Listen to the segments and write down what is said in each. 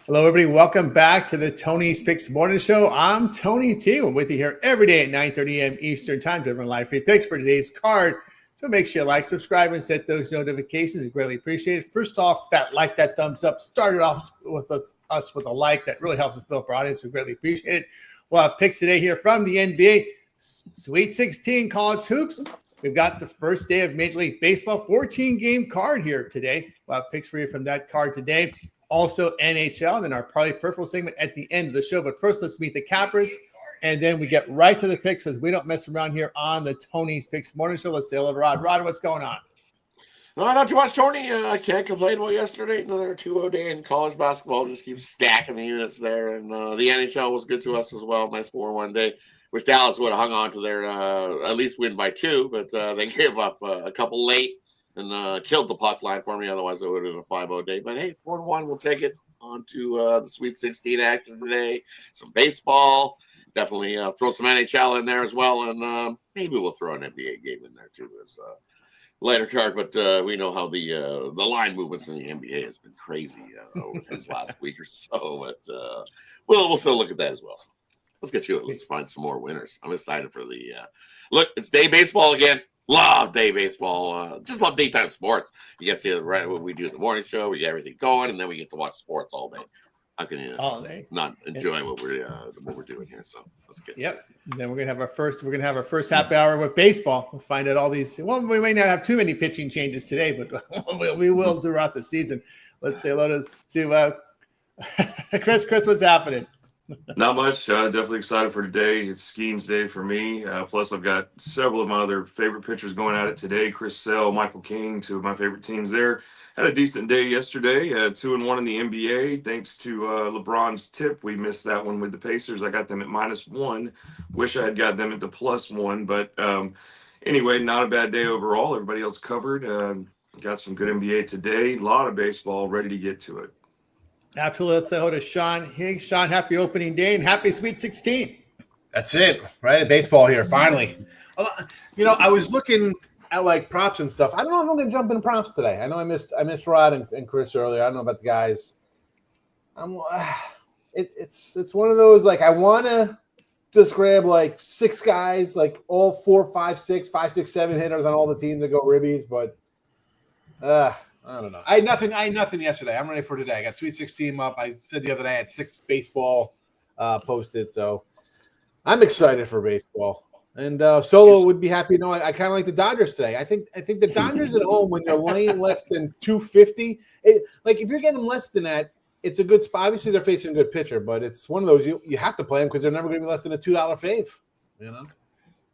Hello, everybody. Welcome back to the Tony's Picks Morning Show. I'm Tony T. We're with you here every day at 9:30 a.m. Eastern Time to run live free picks for today's card. So make sure you like, subscribe, and set those notifications. We greatly appreciate it. First off, that thumbs up. Started off with us with a like. That really helps us build up our audience. We greatly appreciate it. We'll have picks today here from the NBA. Sweet 16 college hoops. We've got the first day of Major League Baseball, 14-game card here today. We'll have picks for you from that card today. Also NHL, and then our Parley peripheral segment at the end of the show. But first, let's meet the cappers, and then we get right to the picks as we don't mess around here on the Tony's Picks Morning Show. Let's say hello to Rod. Rod, what's going on? Not too much, Tony. I can't complain about yesterday. Another 2-0 day in college basketball. Just keeps stacking the units there. And the NHL was good to us as well. Nice 4-1 day. Wish Dallas would have hung on to their at least win by 2, but they gave up a couple late and killed the puck line for me. Otherwise, it would have been a 5-0 day. But, hey, 4-1, we'll take it on to the Sweet 16 action today. Some baseball. Definitely throw some NHL in there as well. And maybe we'll throw an NBA game in there, too, as later card. But we know how the line movements in the NBA has been crazy over this last week or so. But we'll still look at that as well. So let's get to it. Let's find some more winners. I'm excited for the look. It's day baseball again. Love day baseball. Just love daytime sports. You get to see it right when we do the morning show. We get everything going, and then we get to watch sports all day. How can you not enjoy what we're doing here? So let's get. Yep. Then we're gonna have our first. We're gonna have our first happy hour with baseball. We'll find out all these. Well, we may not have too many pitching changes today, but we will throughout the season. Let's say hello to Chris. Chris, what's happening? Not much. Definitely excited for today. It's Skeens Day for me. Plus, I've got several of my other favorite pitchers going at it today. Chris Sale, Michael King, two of my favorite teams there. Had a decent day yesterday. 2-1 in the NBA. Thanks to LeBron's tip, we missed that one with the Pacers. I got them at -1. Wish I had got them at the +1. But anyway, not a bad day overall. Everybody else covered. Got some good NBA today. A lot of baseball. Ready to get to it. Absolutely. Let's say hello to Sean. Hey, Sean, happy opening day and happy Sweet 16. That's it, right? Baseball here, finally. I was looking at like props and stuff. I don't know if I'm going to jump in props today. I know I missed Rod and Chris earlier. I don't know about the guys. It's one of those, like, I want to just grab like 6 guys, like all 4, 5, 6, 7 hitters on all the teams that go ribbies, but I don't know. I had nothing yesterday. I'm ready for today. I got Sweet 16 up. I said the other day I had 6 baseball posted, so I'm excited for baseball. And Solo would be happy to know I kind of like the Dodgers today. I think the Dodgers at home, when they're laying less than 250, like if you're getting less than that, it's a good spot. Obviously, they're facing a good pitcher, but it's one of those you have to play them because they're never going to be less than a $2 fave. You know,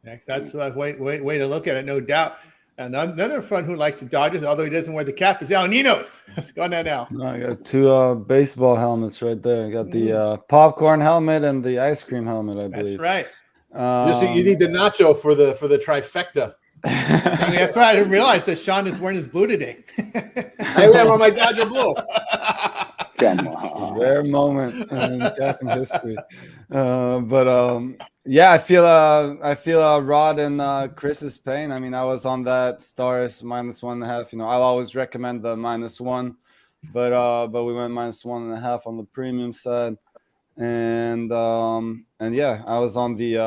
that's a way to look at it, no doubt. Another friend who likes the Dodgers, although he doesn't wear the cap, is Al Ninos. Let's go on that now. I got 2 baseball helmets right there. I got the popcorn helmet and the ice cream helmet, I believe. That's right. You need the nacho for the trifecta. That's right. I didn't realize that Sean is wearing his blue today. I wear my Dodger blue. Come on. Rare moment in Captain history. Yeah, I feel Rod and Chris's pain. I mean, I was on that Stars -1.5. I'll always recommend the -1, but we went -1.5 on the premium side, and yeah, I was on the.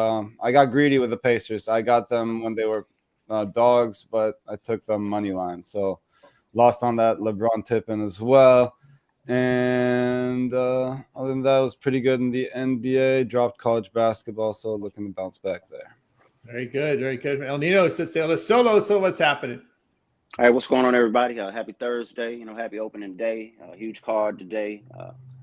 I got greedy with the Pacers. I got them when they were dogs, but I took them money line, so lost on that LeBron tip-in as well. And other than that, it was pretty good in the NBA. Dropped college basketball, so looking to bounce back there. Very good, very good. El Nino says Solo. So what's happening? All right, what's going on, everybody? Happy Thursday. Happy opening day. Huge card today.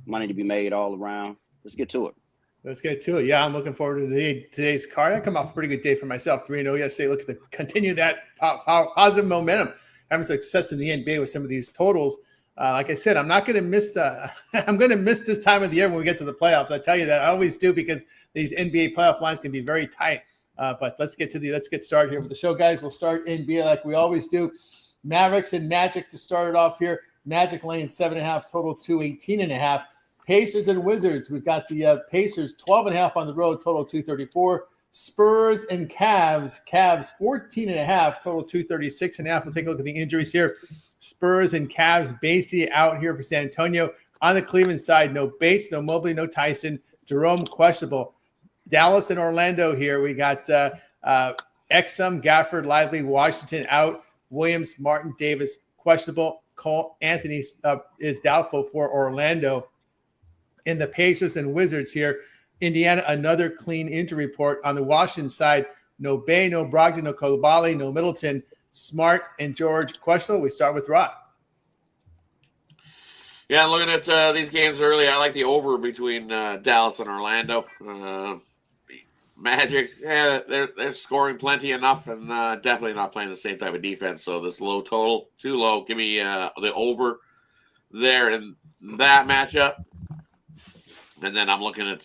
Money to be made all around. Let's get to it. Yeah, I'm looking forward to today's card. I come off a pretty good day for myself. 3-0 yesterday. Looking to continue that positive momentum. Having success in the NBA with some of these totals. Like I said, I'm not going to miss. I'm going to miss this time of the year when we get to the playoffs. I tell you that I always do because these NBA playoff lines can be very tight. But let's get started here with the show, guys. We'll start NBA like we always do. Mavericks and Magic to start it off here. Magic laying 7.5, total 218.5. Pacers and Wizards. We've got the Pacers 12.5 on the road, total 234. Spurs and Cavs. Cavs 14.5, total 236.5. We'll take a look at the injuries here. Spurs and Cavs, Basie out here for San Antonio. On the Cleveland side, no Bates, no Mobley, no Tyson. Jerome, questionable. Dallas and Orlando here. We got Exum, Gafford, Lively, Washington out. Williams, Martin, Davis, questionable. Cole Anthony is doubtful for Orlando. In the Pacers and Wizards here, Indiana, another clean injury report. On the Washington side, no Bay, no Brogdon, no Coulibaly, no Middleton. Smart and George, questionable. We start with Rod. Yeah, looking at these games early, I like the over between Dallas and Orlando. Magic, yeah, they're scoring plenty enough and definitely not playing the same type of defense. So this low total, too low. Give me the over there in that matchup. And then I'm looking at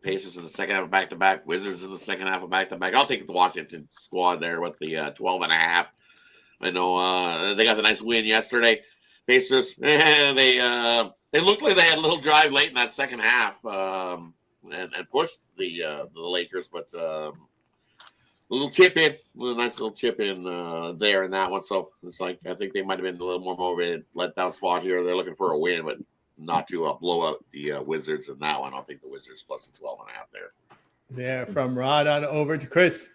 Pacers in the second half of back-to-back, Wizards in the second half of back-to-back. I'll take the Washington squad there with the 12.5. I know they got the nice win yesterday. Pacers, they looked like they had a little drive late in that second half and pushed the Lakers, but a nice little tip in there in that one. So it's like I think they might have been a little more motivated, let down spot here. They're looking for a win, but not to blow out the Wizards in that one. I'll take the Wizards plus the 12.5 there. There from Rod on over to Chris.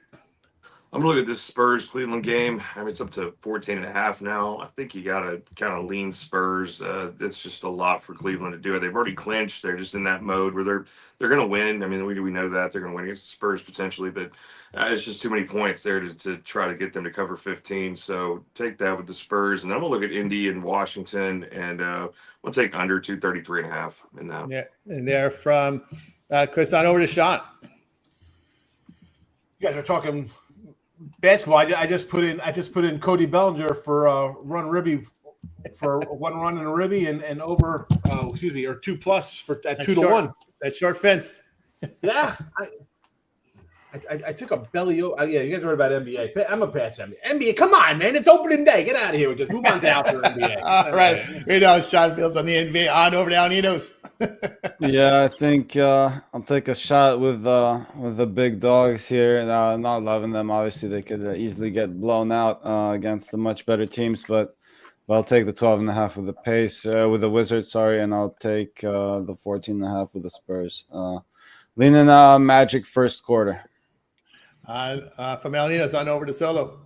I'm looking at this Spurs-Cleveland game. I mean, it's up to 14.5 now. I think you got to kind of lean Spurs. It's just a lot for Cleveland to do it. They've already clinched. They're just in that mode where they're going to win. I mean, we know that. They're going to win against the Spurs potentially, but it's just too many points there to try to get them to cover 15. So take that with the Spurs. And then I'm going to look at Indy and Washington, and we'll take under 233.5 in that. Yeah, and they're from Chris on over to Sean. You guys are talking basketball. I just put in Cody Bellinger for run ribby for one run and a ribby and over or 2+ for at 2-1. That short fence. Yeah. I took a belly. Yeah, you guys heard about NBA. I'm a pass NBA. NBA, come on, man. It's opening day. Get out of here with this. Move on to after NBA. All right. We know Sean Fields on the NBA. On over to Alninos. Yeah, I think I'll take a shot with the big dogs here. Not loving them. Obviously, they could easily get blown out against the much better teams, but I'll take the 12.5 with the pace with the Wizards. And I'll take the 14.5 with the Spurs. Leaning Magic first quarter. From Alninos on over to Solo.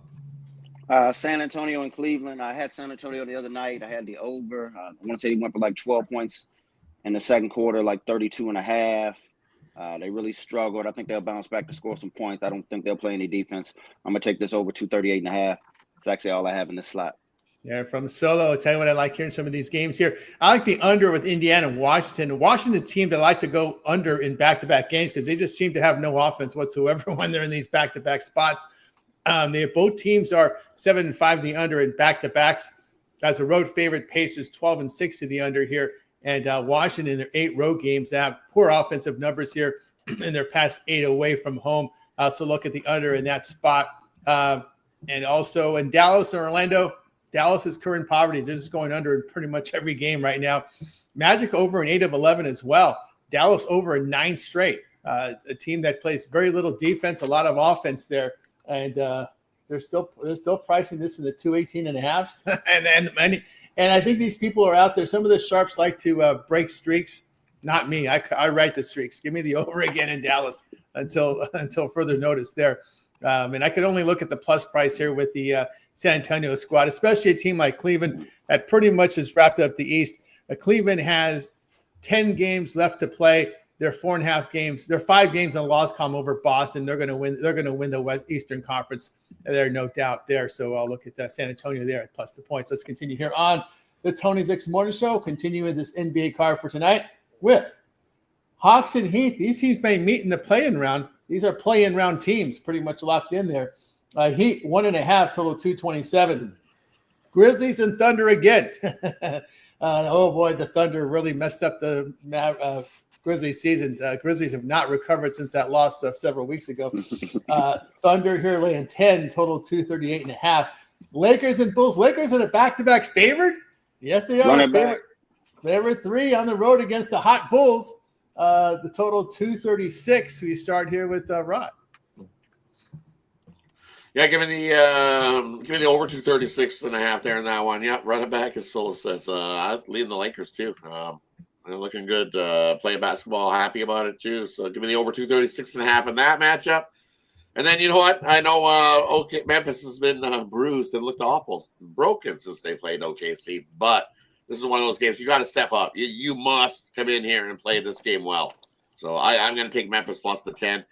San Antonio and Cleveland. I had San Antonio the other night. I had the over. I want to say he went for like 12 points in the second quarter, like 32.5. They really struggled. I think they'll bounce back to score some points. I don't think they'll play any defense. I'm going to take this over 238.5. It's actually all I have in this slot. Yeah, from Solo, I'll tell you what I like here in some of these games here. I like the under with Indiana and Washington. Washington's a team that I like to go under in back-to-back games because they just seem to have no offense whatsoever when they're in these back-to-back spots. Both teams are 7-5 to the under in back-to-backs. As a road favorite, Pacers 12-6 to the under here. And Washington, their 8 road games, have poor offensive numbers here in their past 8 away from home. So look at the under in that spot. And also in Dallas and Orlando, Dallas is current poverty. They're just going under in pretty much every game right now. Magic over in 8 of 11 as well. Dallas over in 9 straight. A team that plays very little defense, a lot of offense there. And they're still pricing this in the 218.5s. and I think these people are out there. Some of the sharps like to break streaks. Not me. I write the streaks. Give me the over again in Dallas until further notice there. And I could only look at the plus price here with the San Antonio squad, especially a team like Cleveland that pretty much has wrapped up the East. Cleveland has 10 games left to play. They're 4.5 games. They're 5 games on loss column over Boston. They're going to win. They're going to win the Eastern Conference. There's no doubt there. So I'll look at San Antonio there at plus the points. Let's continue here on the Tony Zix Morning Show. Continuing this NBA card for tonight with Hawks and Heat. These teams may meet in the play-in round. These are play-in round teams, pretty much locked in there. Heat 1.5, total 227. Grizzlies and Thunder again. Oh boy, the Thunder really messed up the Grizzlies season. Grizzlies have not recovered since that loss several weeks ago. Thunder here laying 10, total 238.5. Lakers and Bulls. Lakers in a back-to-back favorite. Yes, they are. Favorite 3 on the road against the hot Bulls. The total 236. We start here with Rod. Yeah, give me the over 236.5 there in that one. Yeah, running back, as Solo says, I'm leading the Lakers too. They're looking good, playing basketball, happy about it too. So give me the over 236.5 in that matchup. And then you know what? I know Memphis has been bruised and looked awful, broken since they played OKC. But this is one of those games you got to step up. You must come in here and play this game well. So I'm going to take Memphis plus the 10.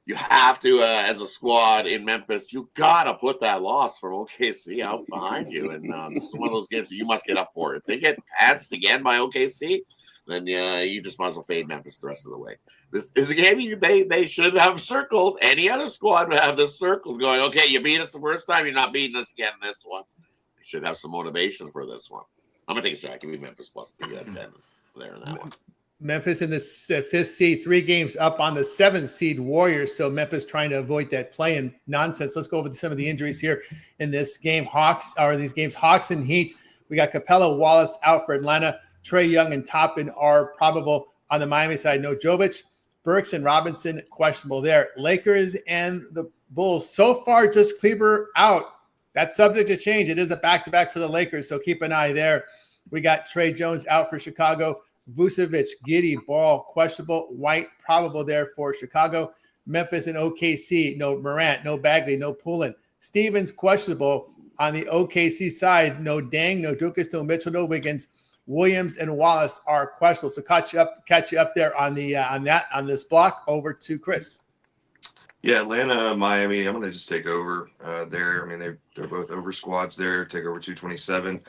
You have to, as a squad in Memphis, you got to put that loss from OKC out behind you. And this is one of those games that you must get up for. If they get pantsed again by OKC, then you just might as well fade Memphis the rest of the way. This is a game they should have circled. Any other squad would have this circled going, okay, you beat us the first time, you're not beating us again in this one. They should have some motivation for this one. I'm going to take a shot. Give me Memphis plus the 10 there in that one. Memphis in the 5th seed, 3 games up on the 7th seed Warriors. So Memphis trying to avoid that play-in nonsense. Let's go over some of the injuries here in this game. Hawks and Heat. We got Capella, Wallace out for Atlanta. Trae Young and Toppin are probable on the Miami side. No Jovic. Burks and Robinson questionable there. Lakers and the Bulls. So far, just Kleber out. That's subject to change. It is a back-to-back for the Lakers, so keep an eye there. We got Trey Jones out for Chicago. Vucevic, Giddey, Ball, questionable. White, probable there for Chicago. Memphis and OKC, no Morant, no Bagley, no Poulin. Stevens, questionable. On the OKC side, no Dang, no Dukas, no Mitchell, no Wiggins. Williams and Wallace are questionable. So catch you up there on the on this block. Over to Chris. Yeah, Atlanta, Miami. I'm gonna just take over there. I mean, they're both over squads there. Take over 227.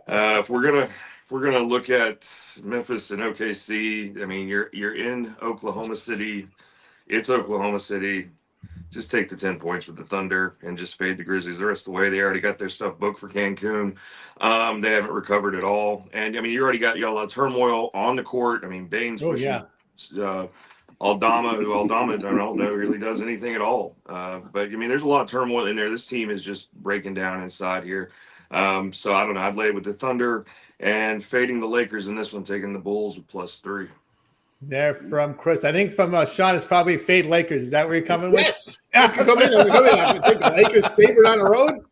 If we're gonna look at Memphis and OKC, I mean, you're in Oklahoma City. It's Oklahoma City. Just take the 10 points with the Thunder and just fade the Grizzlies the rest of the way. They already got their stuff booked for Cancun. They haven't recovered at all. And, I mean, you already got a lot of turmoil on the court. I mean, Baines pushing Aldama, I don't know really does anything at all. But, I mean, there's a lot of turmoil in there. This team is just breaking down inside here. So, I don't know. I'd lay it with the Thunder and fading the Lakers in this one, taking the Bulls with +3. There from Chris. I think from Sean is probably fade Lakers. Is that where you're coming with? Yes. I'm going to take the Lakers favorite on the road.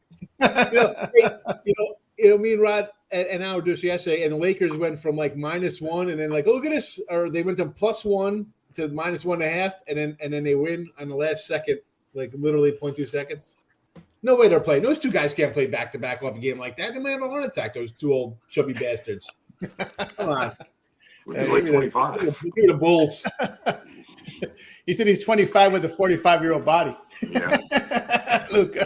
Me and Rod and I were just yesterday, and the Lakers went from like -1 and then like, oh, look at this. Or they went from +1 to -1.5, and then they win on the last second, like literally 0.2 seconds. No way they're playing. Those two guys can't play back-to-back off a game like that. They might have a heart attack, those two old chubby bastards. Come on. He's like 25. Give me the Bulls. He said he's 25 with a 45-year-old body. Yeah. Luke.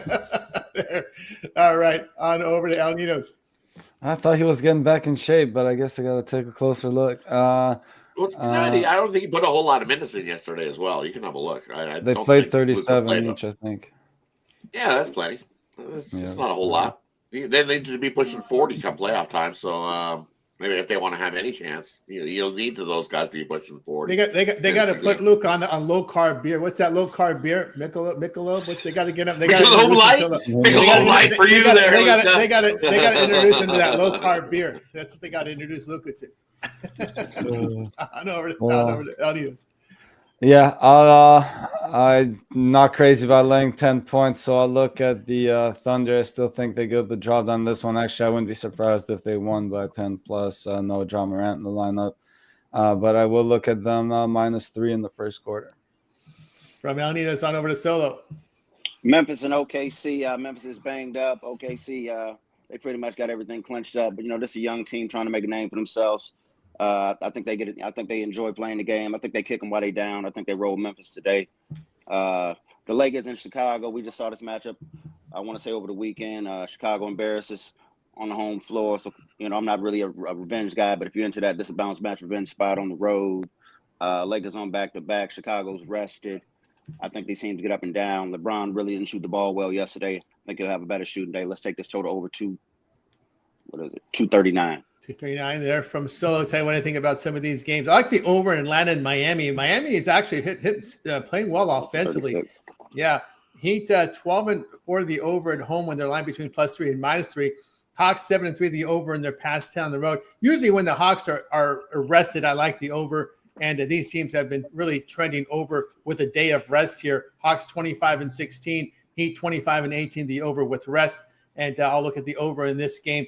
All right. On over to Alninos. I thought he was getting back in shape, but I guess I got to take a closer look. I don't think he put a whole lot of minutes in yesterday as well. You can have a look. They played 37 each, I think. Yeah, that's plenty. It's not a whole lot. They need to be pushing 40 come playoff time. So maybe if they want to have any chance, you'll need to those guys be pushing 40. They got to put Luke on low carb beer. What's that low carb beer? Michelob. What they got to get him? They got Michelob Light for you there. They got to introduce him to that low carb beer. That's what they got to introduce Luca to. On over to audience. Yeah, I'm not crazy about laying 10 points, so I'll look at the Thunder. I still think they get the job on this one. Actually, I wouldn't be surprised if they won by 10 plus. No John Morant in the lineup. But I will look at them -3 in the first quarter. From Alnidas on over to Solo. Memphis and OKC. Memphis is banged up. OKC, they pretty much got everything clinched up. But, this is a young team trying to make a name for themselves. I think they get it. I think they enjoy playing the game. I think they kick them while they down. I think they roll Memphis today. The Lakers in Chicago. We just saw this matchup. I want to say over the weekend. Chicago embarrasses on the home floor. So I'm not really a revenge guy, but if you're into that, this is a bounce match revenge spot on the road. Lakers on back-to-back. Chicago's rested. I think they seem to get up and down. LeBron really didn't shoot the ball well yesterday. I think he'll have a better shooting day. Let's take this total over 239. 239 there from Solo. Tell you what I think about some of these games. I like the over in Atlanta and Miami. Miami is actually playing well offensively. 36. Yeah. Heat 12-4 the over at home when they're lined between +3 and -3. Hawks 7-3 the over in their pass down the road. Usually when the Hawks are rested, I like the over. And these teams have been really trending over with a day of rest here. Hawks 25-16. Heat 25-18, the over with rest. And I'll look at the over in this game.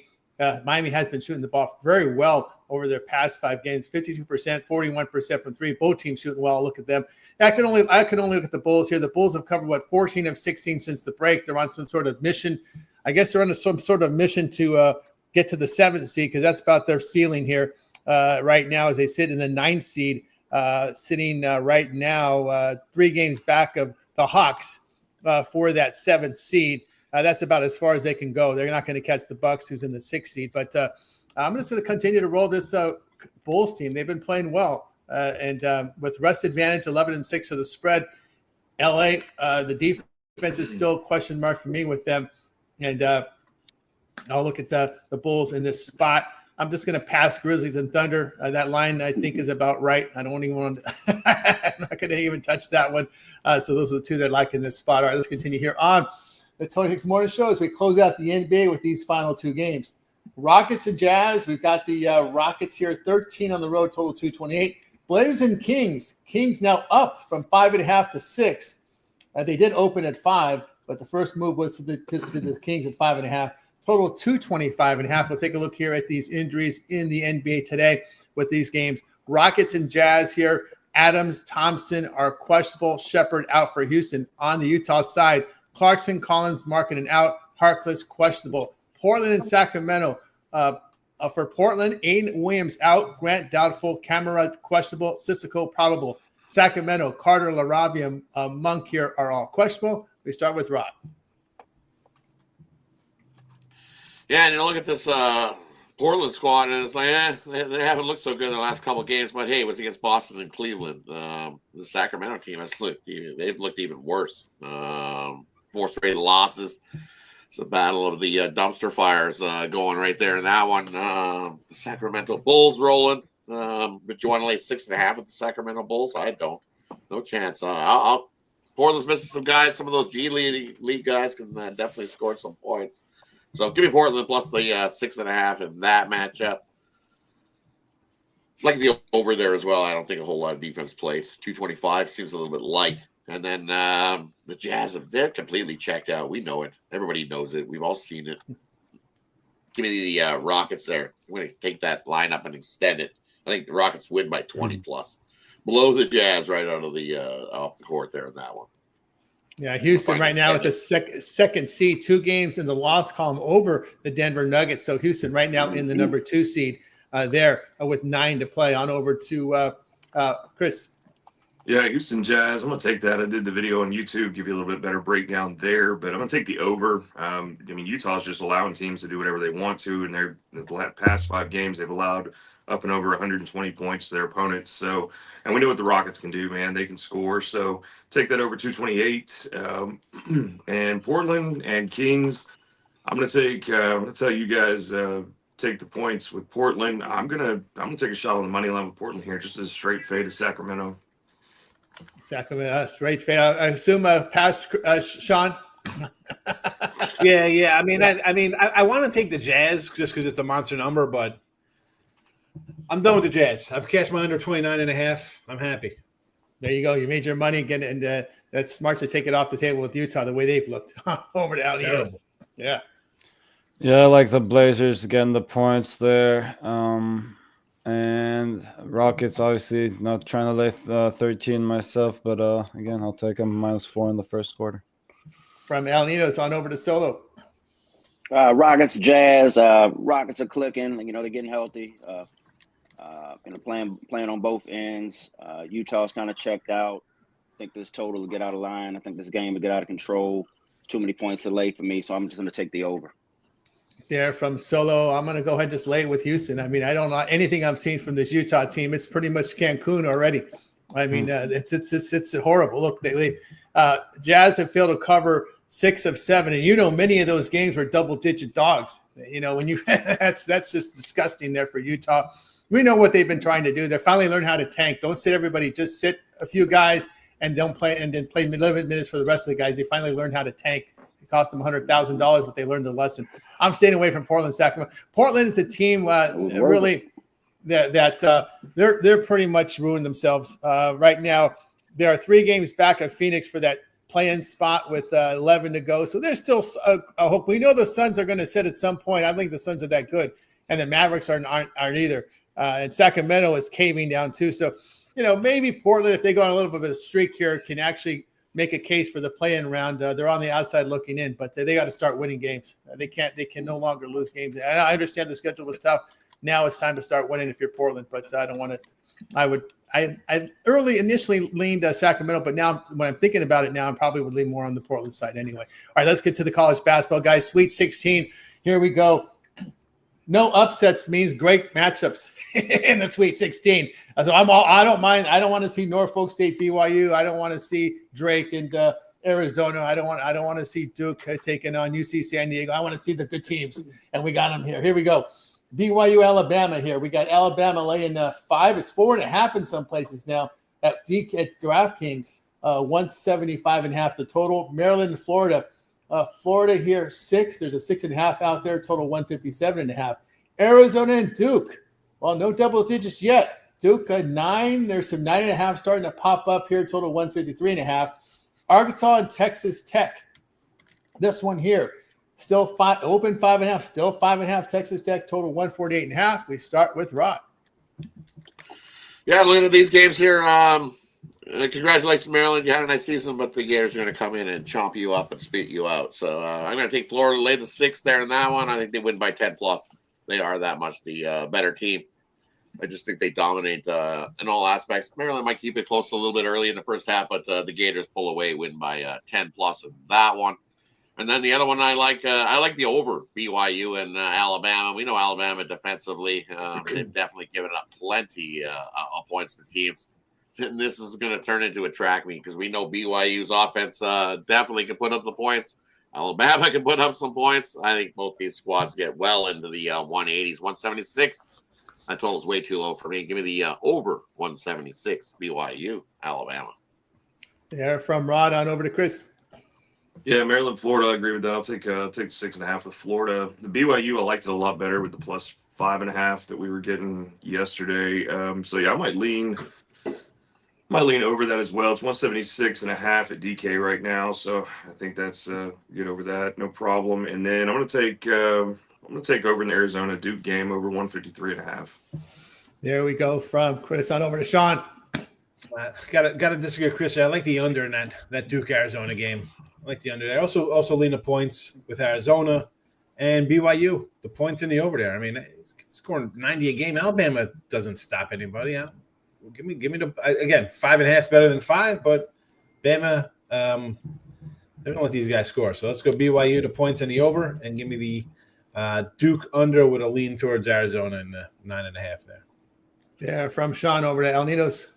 Miami has been shooting the ball very well over their past 5 games, 52%, 41% from 3. Both teams shooting well. I'll look at them. I can only look at the Bulls here. The Bulls have covered, 14 of 16 since the break. They're on some sort of mission. I guess they're on some sort of mission to get to the 7th seed, because that's about their ceiling here right now as they sit in the 9th seed, sitting right now 3 games back of the Hawks for that 7th seed. That's about as far as they can go. They're not going to catch the Bucks, who's in the 6th seed. But I'm just going to continue to roll this Bulls team. They've been playing well. And with rest advantage, 11-6 for the spread. LA, the defense is still a question mark for me with them. And I'll look at the Bulls in this spot. I'm just going to pass Grizzlies and Thunder. That line, I think, is about right. I don't even want to – I'm not going to even touch that one. So those are the 2 that I like in this spot. All right, let's continue here on the Tony Hicks Morning Show as we close out the NBA with these final 2 games. Rockets and Jazz. We've got the Rockets here, 13 on the road, total 228. Blazers and Kings. Kings now up from 5.5 to 6. They did open at 5, but the first move was to the Kings at 5.5. Total 225.5. We'll take a look here at these injuries in the NBA today with these games. Rockets and Jazz here. Adams, Thompson are questionable. Shepherd out for Houston. On the Utah side, Clarkson, Collins, Markkanen out. Harkless questionable. Portland and Sacramento. For Portland, Aiden Williams out. Grant doubtful. Camara questionable. Sissoko probable. Sacramento, Carter, LaRavia, Monk here are all questionable. We start with Rod. Yeah, and you look at this Portland squad, and it's like, they haven't looked so good in the last couple of games. But hey, it was against Boston and Cleveland. The Sacramento team they've looked even worse. 4 straight losses. It's a battle of the dumpster fires going right there in that one. The Sacramento Bulls rolling. But you want to lay 6.5 with the Sacramento Bulls? I don't. No chance. Portland's missing some guys. Some of those G League guys can definitely score some points. So give me Portland plus the 6.5 in that matchup. Like the over there as well. I don't think a whole lot of defense played. 225 seems a little bit light. And then the Jazz, they're completely checked out. We know it. Everybody knows it. We've all seen it. Give me the Rockets there. I'm going to take that lineup and extend it. I think the Rockets win by 20 plus. Blow the Jazz right out of the off the court there in that one. Yeah, Houston right now with the second seed, 2 games in the loss column over the Denver Nuggets. So Houston right now in the number 2 seed there with 9 to play. On over to Chris. Yeah, Houston Jazz. I'm going to take that. I did the video on YouTube, give you a little bit better breakdown there, but I'm going to take the over. Utah's just allowing teams to do whatever they want to, and the past 5 games they've allowed up and over 120 points to their opponents. So, and we know what the Rockets can do, man. They can score. So take that over 228. And Portland and Kings, I'm going to tell you guys, take the points with Portland. I'm going to take a shot on the money line with Portland here, just as a straight fade to Sacramento. Sacramento, straight fade. I assume pass, Sean. Yeah. I want to take the Jazz just because it's a monster number, but I'm done with the Jazz. I've cashed my under 29.5. I'm happy. There you go. You made your money again, and that's smart to take it off the table with Utah the way they've looked over the out here. Yeah. Yeah, I like the Blazers getting the points there. And Rockets, obviously, not trying to lay 13 myself, but again, I'll take them -4 in the first quarter. From El Nido's on over to Solo. Rockets, Jazz. Rockets are clicking. They're getting healthy. Playing on both ends. Utah's kind of checked out. I think this total will get out of line. I think this game will get out of control. Too many points to lay for me, so I'm just going to take the over. There from Solo, I'm going to go ahead and just lay it with Houston. I mean, I don't know anything I've seen from this Utah team. It's pretty much Cancun already. I mean, it's horrible. Look, Jazz have failed to cover 6 of 7, and many of those games were double-digit dogs. When you that's just disgusting there for Utah. We know what they've been trying to do. They finally learned how to tank. Don't sit everybody. Just sit a few guys and don't play, and then play 11 minutes for the rest of the guys. They finally learned how to tank. It cost them $100,000, but they learned a lesson. I'm staying away from Portland, Sacramento. Portland is a team really that they're pretty much ruined themselves right now. They are 3 games back of Phoenix for that play-in spot with 11 to go. So there's still a hope. We know the Suns are going to sit at some point. I think the Suns are that good, and the Mavericks aren't either. And Sacramento is caving down too. So, maybe Portland, if they go on a little bit of a streak here, can actually make a case for the play-in round. They're on the outside looking in, but they got to start winning games. They can no longer lose games. And I understand the schedule was tough. Now it's time to start winning if you're Portland, but I don't want to. I initially leaned Sacramento, but now when I'm thinking about it now, I probably would lean more on the Portland side anyway. All right, let's get to the college basketball, guys. Sweet 16. Here we go. No upsets means great matchups in the Sweet 16. So I don't mind. I don't want to see Norfolk State, BYU. I don't want to see Drake and Arizona. I don't want to see Duke taking on UC San Diego. I want to see the good teams, and we got them here. Here we go. BYU, Alabama here. We got Alabama laying 5. It's 4.5 in some places now at DraftKings. 175.5 the total. Maryland and Florida. Florida here 6. There's a 6.5 out there. Total 157.5. Arizona and Duke. Well, no double digits yet. Duke 9. There's some 9.5 starting to pop up here. Total 153.5. Arkansas and Texas Tech. This one here. Still open 5.5, still 5.5 Texas Tech, total 148.5. We start with Rod. Yeah, looking at these games here, congratulations, Maryland. You had a nice season, but the Gators are going to come in and chomp you up and spit you out. So I'm going to take Florida to lay the 6 there in that one. I think they win by 10+. They are that much the better team. I just think they dominate in all aspects. Maryland might keep it close a little bit early in the first half, but the Gators pull away, win by 10+ in that one. And then the other one I like the over, BYU and Alabama. We know Alabama defensively. They've definitely given up plenty of points to teams. And this is going to turn into a track meet because we know BYU's offense definitely can put up the points. Alabama can put up some points. I think both these squads get well into the 180s. 176, that total is way too low for me. Give me the over 176, BYU, Alabama. There from Rod on over to Chris. Yeah, Maryland, Florida. I agree with that. I'll take 6.5 with Florida. The BYU, I liked it a lot better with the plus 5.5 that we were getting yesterday. So yeah, I might lean over that as well. It's 176.5 at DK right now, so I think that's get over that, no problem. And then I'm gonna take over in the Arizona Duke game over 153.5. There we go from Chris on over to Sean. Gotta disagree with Chris. I like the under in that Duke Arizona game. I like the under. I also lean the points with Arizona and BYU. The points in the over there. I mean, it's scoring 90 a game. Alabama doesn't stop anybody. Give me the again 5.5 better than 5, but Bama they don't let these guys score. So let's go BYU the points in the over and give me the Duke under with a lean towards Arizona and 9.5 there. Yeah, from Sean over to El Nidos.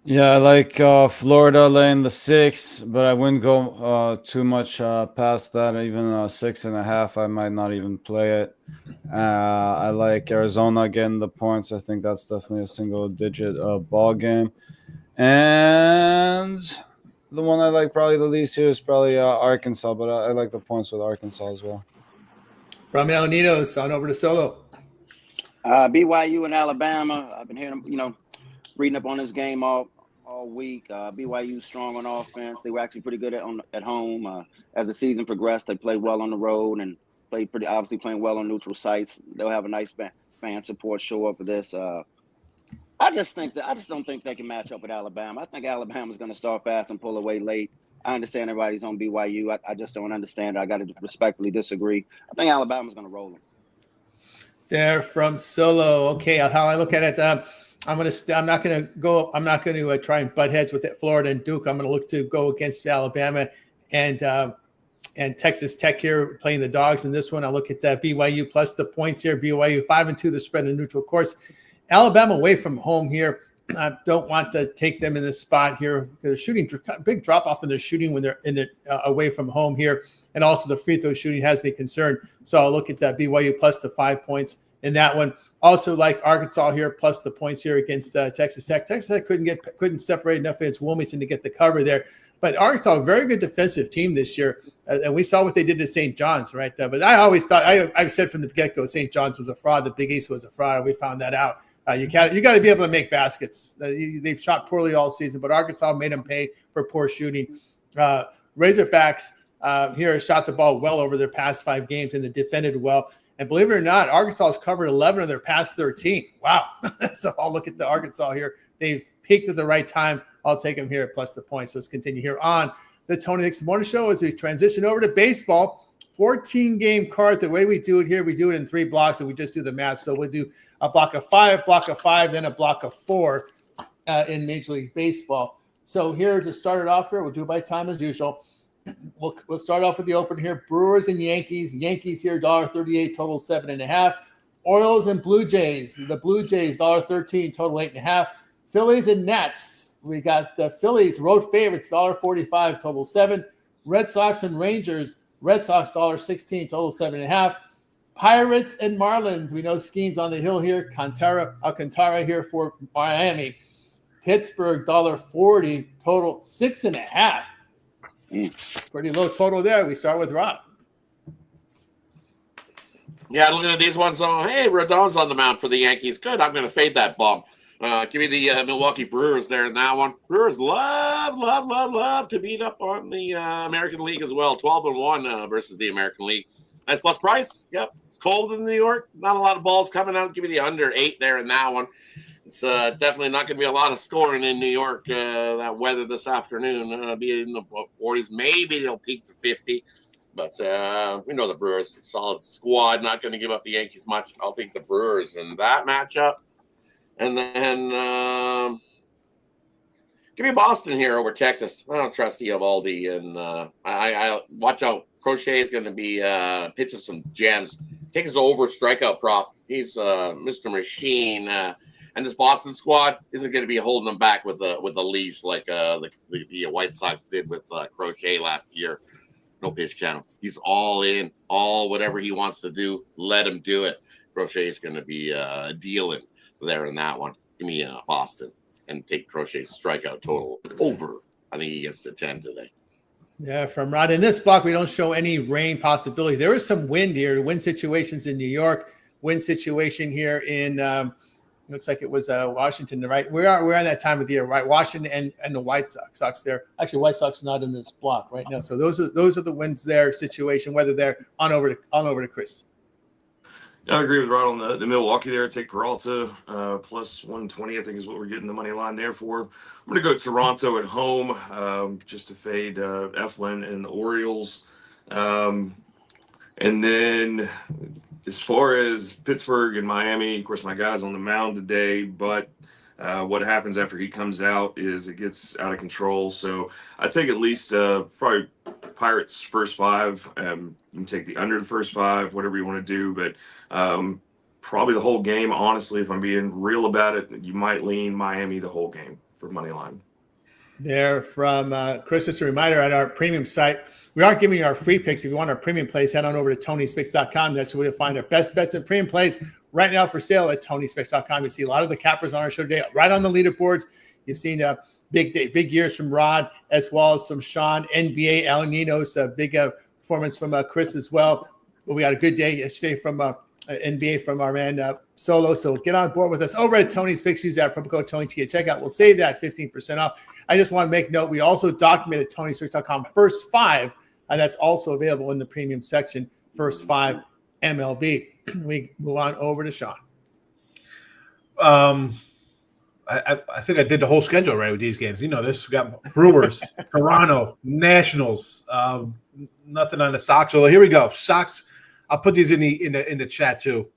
Yeah, I like Florida laying the 6, but I wouldn't go too much past that. Even 6.5, I might not even play it. I like Arizona getting the points. I think that's definitely a single-digit ball game. And the one I like probably the least here is probably Arkansas, but I like the points with Arkansas as well. From El Nidos on over to Solo. BYU and Alabama. I've been hearing reading up on this game all week. BYU strong on offense. They were actually pretty good at home. As the season progressed, they played well on the road and playing well on neutral sites. They'll have a nice fan support show up for this. I just don't think they can match up with Alabama. I think Alabama's going to start fast and pull away late. I understand everybody's on BYU. I just don't understand it. I got to respectfully disagree. I think Alabama's going to roll them. There from Solo. Okay, how I look at it. I'm not going to try and butt heads with Florida and Duke. I'm going to look to go against Alabama and Texas Tech here playing the dogs in this one. I'll look at BYU plus the points here. BYU 5-2, the spread in neutral course. Alabama away from home here. I don't want to take them in this spot here. They're shooting big drop off in their shooting when they're away from home here, and also the free throw shooting has me concerned. So I'll look at that BYU plus the 5 points in that one. Also like Arkansas here plus the points here against Texas Tech. Texas Tech couldn't separate enough against Wilmington to get the cover there. But Arkansas, a very good defensive team this year, and we saw what they did to St. John's, right? But I always thought I've said from the get-go St. John's was a fraud. The Big East was a fraud. We found that out. You got to be able to make baskets. They've shot poorly all season, but Arkansas made them pay for poor shooting. Razorbacks here shot the ball well over their past 5 games, and they defended well. And believe it or not, Arkansas has covered 11 of their past 13. Wow. So I'll look at the Arkansas here. They've peaked at the right time. I'll take them here plus the points. Let's continue here on the Tony Nixon Morning Show as we transition over to baseball. 14-game card. The way we do it here, we do it in 3 blocks, and we just do the math. So we'll do a block of 5, then a block of 4 in Major League Baseball. So here to start it off here, we'll do it by time as usual. We'll start off with the open here. Brewers and Yankees. Yankees here, $1.38, total 7.5. Orioles and Blue Jays. The Blue Jays, $1.13, total 8.5. Phillies and Nats. We got the Phillies, road favorites, $1.45, total 7. Red Sox and Rangers. Red Sox, $1.16, total 7.5. Pirates and Marlins. We know Skeen's on the hill here. Alcantara here for Miami. Pittsburgh, $1.40, total 6.5. Pretty low total there. We start with Rob. Yeah, looking at these ones. Hey, Rodon's on the mound for the Yankees. Good. I'm going to fade that bump. Give me the Milwaukee Brewers there in that one. Brewers love to beat up on the American League as well. 12-1 versus the American League. Nice plus price. Yep. It's cold in New York. Not a lot of balls coming out. Give me the under 8 there in that one. It's definitely not going to be a lot of scoring in New York. That weather this afternoon be in the 40s. Maybe they'll peak to 50. But we know the Brewers, a solid squad, not going to give up the Yankees much. I'll take the Brewers in that matchup. And then give me Boston here over Texas. I don't trust Eovaldi. And I watch out. Crochet is going to be pitching some gems. Take his over strikeout prop. He's Mr. Machine. And this Boston squad isn't going to be holding them back with a leash like the White Sox did with Crochet last year. No pitch count. He's all in, all whatever he wants to do. Let him do it. Crochet is going to be dealing there in that one. Give me Boston and take Crochet's strikeout total over. I think he gets to 10 today. Yeah, from Rod. In this block, we don't show any rain possibility. There is some wind here. Wind situations in New York. Wind situation here in looks like it was Washington, right? We're in that time of the year, right? Washington and the White Sox there. Actually, White Sox not in this block right now. So those are the winds there situation. Whether they're on over to Chris. I agree with Rod on the Milwaukee there. Take Peralta plus 120. I think is what we're getting the money line there for. I'm going to go Toronto at home just to fade Eflin and the Orioles. And then as far as Pittsburgh and Miami, of course, my guy's on the mound today, but what happens after he comes out is it gets out of control. So I take at least probably Pirates first 5. You can take the under the first 5, whatever you want to do, but probably the whole game. Honestly, if I'm being real about it, you might lean Miami the whole game for money line. There from Chris, just a reminder at our premium site, we aren't giving you our free picks. If you want our premium plays, head on over to TonySpicks.com. That's where you'll find our best bets and premium plays right now for sale at TonySpicks.com. You see a lot of the cappers on our show today, right on the leaderboards. You've seen big years from Rod as well as from Sean. NBA El Nino's big performance from Chris as well. But we had a good day yesterday from NBA from our man Solo. So get on board with us over at Tony's Picks. Use that promo code TonyT at checkout. We'll save that 15% off. I just want to make note, we also documented TonySpicks.com first 5, and that's also available in the premium section, first 5 MLB. We move on over to Sean. I think I did the whole schedule right with these games. You know this. We got Brewers, Toronto, Nationals. Nothing on the Sox. So here we go. Sox. I'll put these in the chat too.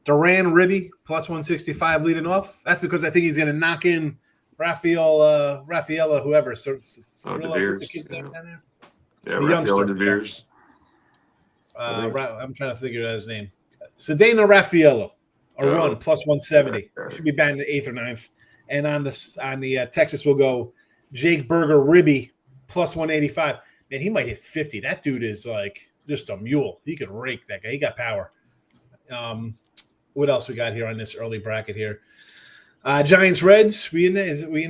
Duran Ribby plus 165 leading off. That's because I think he's going to knock in Rafaela, whoever. So DeVeers. The kid's name down there? Yeah, The Rafaela youngster. DeVeers. I'm trying to figure out his name. Sedano Rafaela, a run plus 170. Should be batting the 8th or 9th. And on the Texas, we'll go Jake Berger Ribby plus 185. Man, he might hit 50. That dude is like just a mule. He could rake that guy. He got power. What else we got here on this early bracket here? Giants Reds. We in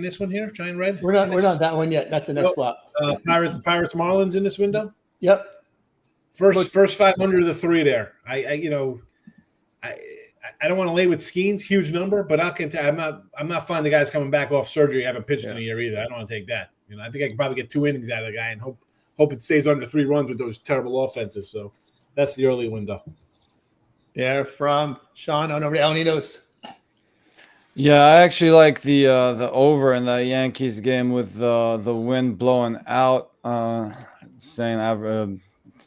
this one here? Giant Red. We're not that one yet. That's the next block. Pirates Marlins in this window. Yep. First 500 of the 3 there. I I don't want to lay with Skeens, huge number, but I'm not finding the guys coming back off surgery haven't pitched in a year either. I don't want to take that. I think I can probably get 2 innings out of the guy and hope it stays under 3 runs with those terrible offenses. So that's the early window. There from Sean on over to El Nidos. Yeah, I actually like the over in the Yankees game with the wind blowing out. Saying I'm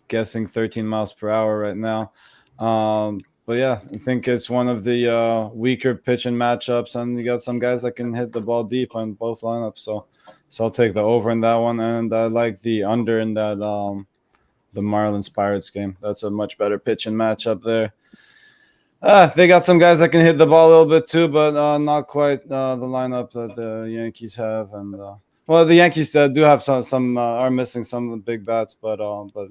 guessing 13 miles per hour right now. But yeah, I think it's one of the weaker pitching matchups, and you got some guys that can hit the ball deep on both lineups. So I'll take the over in that one, and I like the under in that the Marlins Pirates game. That's a much better pitching matchup there. They got some guys that can hit the ball a little bit too, but not quite the lineup that the Yankees have. And the Yankees do have some are missing some of the big bats, but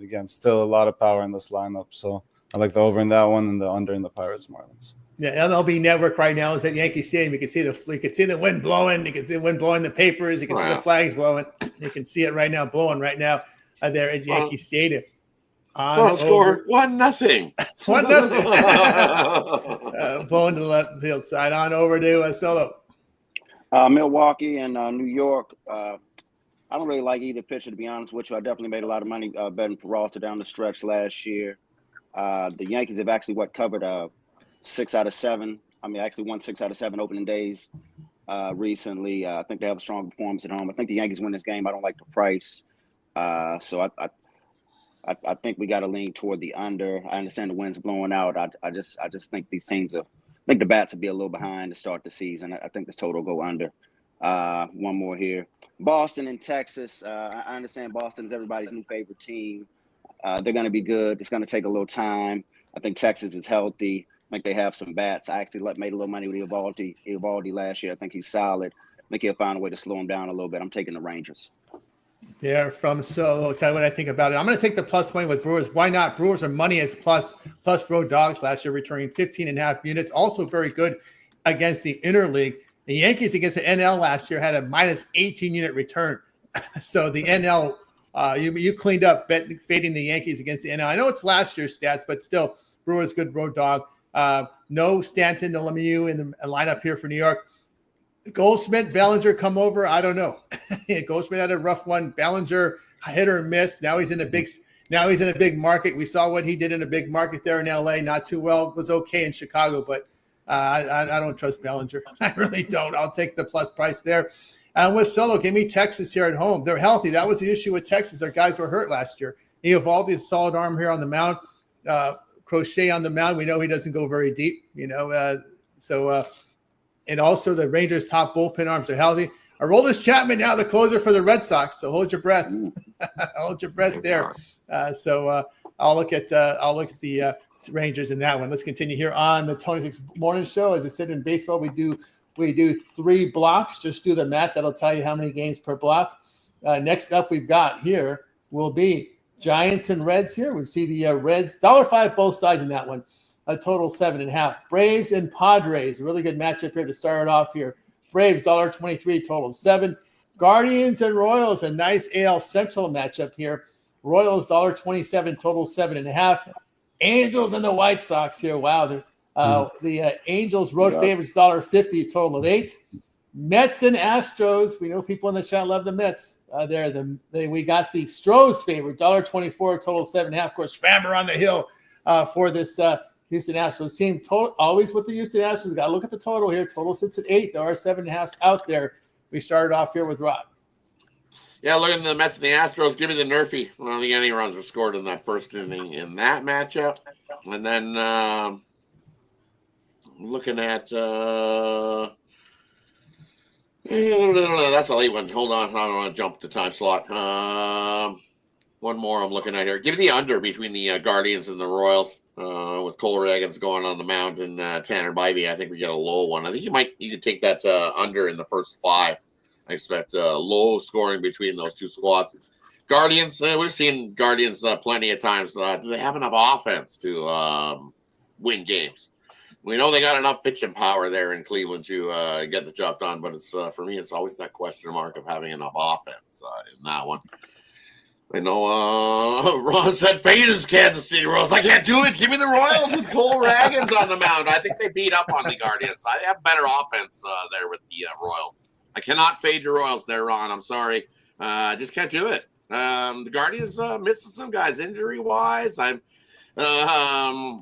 again, still a lot of power in this lineup. So I like the over in that one and the under in the Pirates Marlins. Yeah, MLB Network right now is at Yankee Stadium. You can see the wind blowing. You can see the wind blowing the papers. You can see the flags blowing. You can see it right now, blowing right now there at Yankee Stadium. Final score 1-0. 1-0. Blowing to the left field side. On over to Solo. Milwaukee and New York. I don't really like either pitcher, to be honest with you. I definitely made a lot of money betting Peralta down the stretch last year. The Yankees have actually covered 6 out of 7. I mean, actually won 6 out of 7 opening days recently. I think they have a strong performance at home. I think the Yankees win this game. I don't like the price. So I think we got to lean toward the under. I understand the wind's blowing out. I just think these teams I think the bats will be a little behind to start the season. I think this total will go under. One more here. Boston and Texas. I understand Boston is everybody's new favorite team. They're going to be good. It's going to take a little time. I think Texas is healthy. I think they have some bats. I actually made a little money with Eovaldi last year. I think he's solid. I think he'll find a way to slow him down a little bit. I'm taking the Rangers. There from Solo. Tell you what I think about it. I'm going to take the plus money with Brewers. Why not? Brewers are money as plus road dogs last year, returning 15.5 units. Also very good against the interleague. The Yankees against the NL last year had a minus 18 unit return. So the NL, you cleaned up fading the Yankees against the NL. I know it's last year's stats, but still, Brewers good road dog. No Stanton, no Lemieux in the lineup here for New York. Goldschmidt, Bellinger come over. I don't know. Goldschmidt had a rough one. Bellinger hit or miss. Now he's in a big market. We saw what he did in a big market there in LA. Not too well. Was okay in Chicago, but I don't trust Bellinger. I really don't. I'll take the plus price there. And with Solo, give me Texas here at home. They're healthy. That was the issue with Texas. Their guys were hurt last year. Eovaldi is a solid arm here on the mound. Crochet on the mound. We know he doesn't go very deep. And also the Rangers' top bullpen arms are healthy. Aroldis Chapman now the closer for the Red Sox, so hold your breath. Hold your breath there. I'll look at the Rangers in that one. Let's continue here on the Tony Six Morning Show. As I said in baseball, we do 3 blocks. Just do the math. That'll tell you how many games per block. Next up we've got here will be Giants and Reds here. We see the Reds, $1.05 both sides in that one. A total 7.5. Braves and Padres, a really good matchup here to start it off here. Braves, $1.23, total 7. Guardians and Royals, a nice AL Central matchup here. Royals, $1.27, total 7.5. Angels and the White Sox here. Wow, the Angels road favorites, $1.50, total of 8. Mets and Astros. We know people in the chat love the Mets. We got the Stros favorite, $1.24, total 7.5. Of course, Framber on the hill for this Houston Astros team. Total, always with the Houston Astros. Got to look at the total here. Total sits at 8. There are 7.5s out there. We started off here with Rob. Yeah, looking at the Mets and the Astros, give me the Nerfy. I don't think any runs were scored in that first inning in that matchup. And then looking at that's a late one. Hold on. I don't want to jump the time slot. One more I'm looking at here. Give me the under between the Guardians and the Royals with Cole Reagans going on the mound and Tanner Bybee. I think we get a low one. I think you might need to take that under in the first 5. I expect low scoring between those two squads. Guardians, we've seen Guardians plenty of times. Do they have enough offense to win games? We know they got enough pitching power there in Cleveland to get the job done, but it's for me, it's always that question mark of having enough offense in that one. I know Ron said fade his Kansas City Royals. I can't do it. Give me the Royals with Cole Ragans on the mound. I think they beat up on the Guardians. I have better offense there with the Royals. I cannot fade your Royals there, Ron. I'm sorry. I just can't do it. The Guardians missing some guys injury-wise. I'm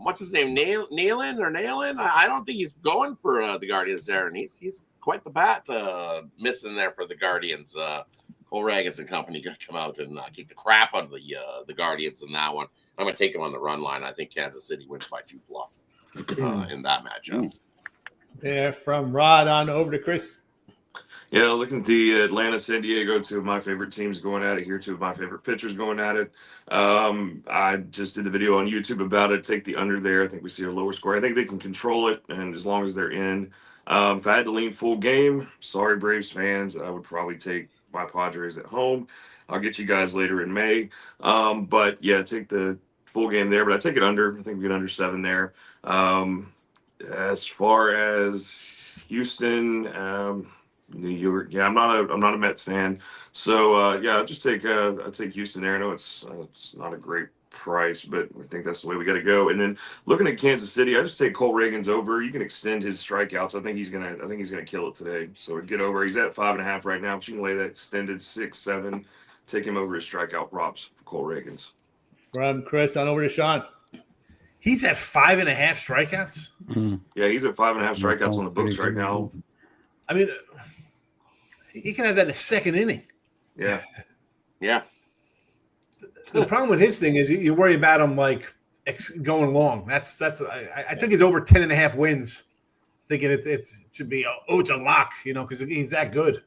what's his name? Nailin? I don't think he's going for the Guardians there, and he's quite the bat missing there for the Guardians. Cole Ragans and company going to come out and kick the crap out of the Guardians in that one. I'm going to take them on the run line. I think Kansas City wins by 2+ in that matchup. There from Rod on over to Chris. Yeah, looking at the Atlanta, San Diego, two of my favorite teams going at it here, two of my favorite pitchers going at it. I just did the video on YouTube about it. Take the under there. I think we see a lower score. I think they can control it, and as long as they're in. If I had to lean full game, sorry, Braves fans, I would probably take my Padres at home. I'll get you guys later in May. But, yeah, take the full game there. But I take it under. I think we get under 7 there. As far as Houston, New York, yeah, I'm not a Mets fan, so yeah, I'll just take Houston there. I know it's not a great price, but I think that's the way we got to go. And then looking at Kansas City, I just take Cole Ragans over. You can extend his strikeouts. I think he's gonna kill it today. So get over. He's at 5.5 right now, but you can lay that extended 6, 7. Take him over his strikeout props for Cole Ragans. From Chris on over to Sean. He's at 5.5 strikeouts. Mm. Yeah, he's at 5.5 strikeouts on the books right now. I mean, he can have that in the second inning. Yeah. Yeah. The problem with his thing is you worry about him like going long. I took his over 10.5 wins, thinking it should be it's a lock, because he's that good.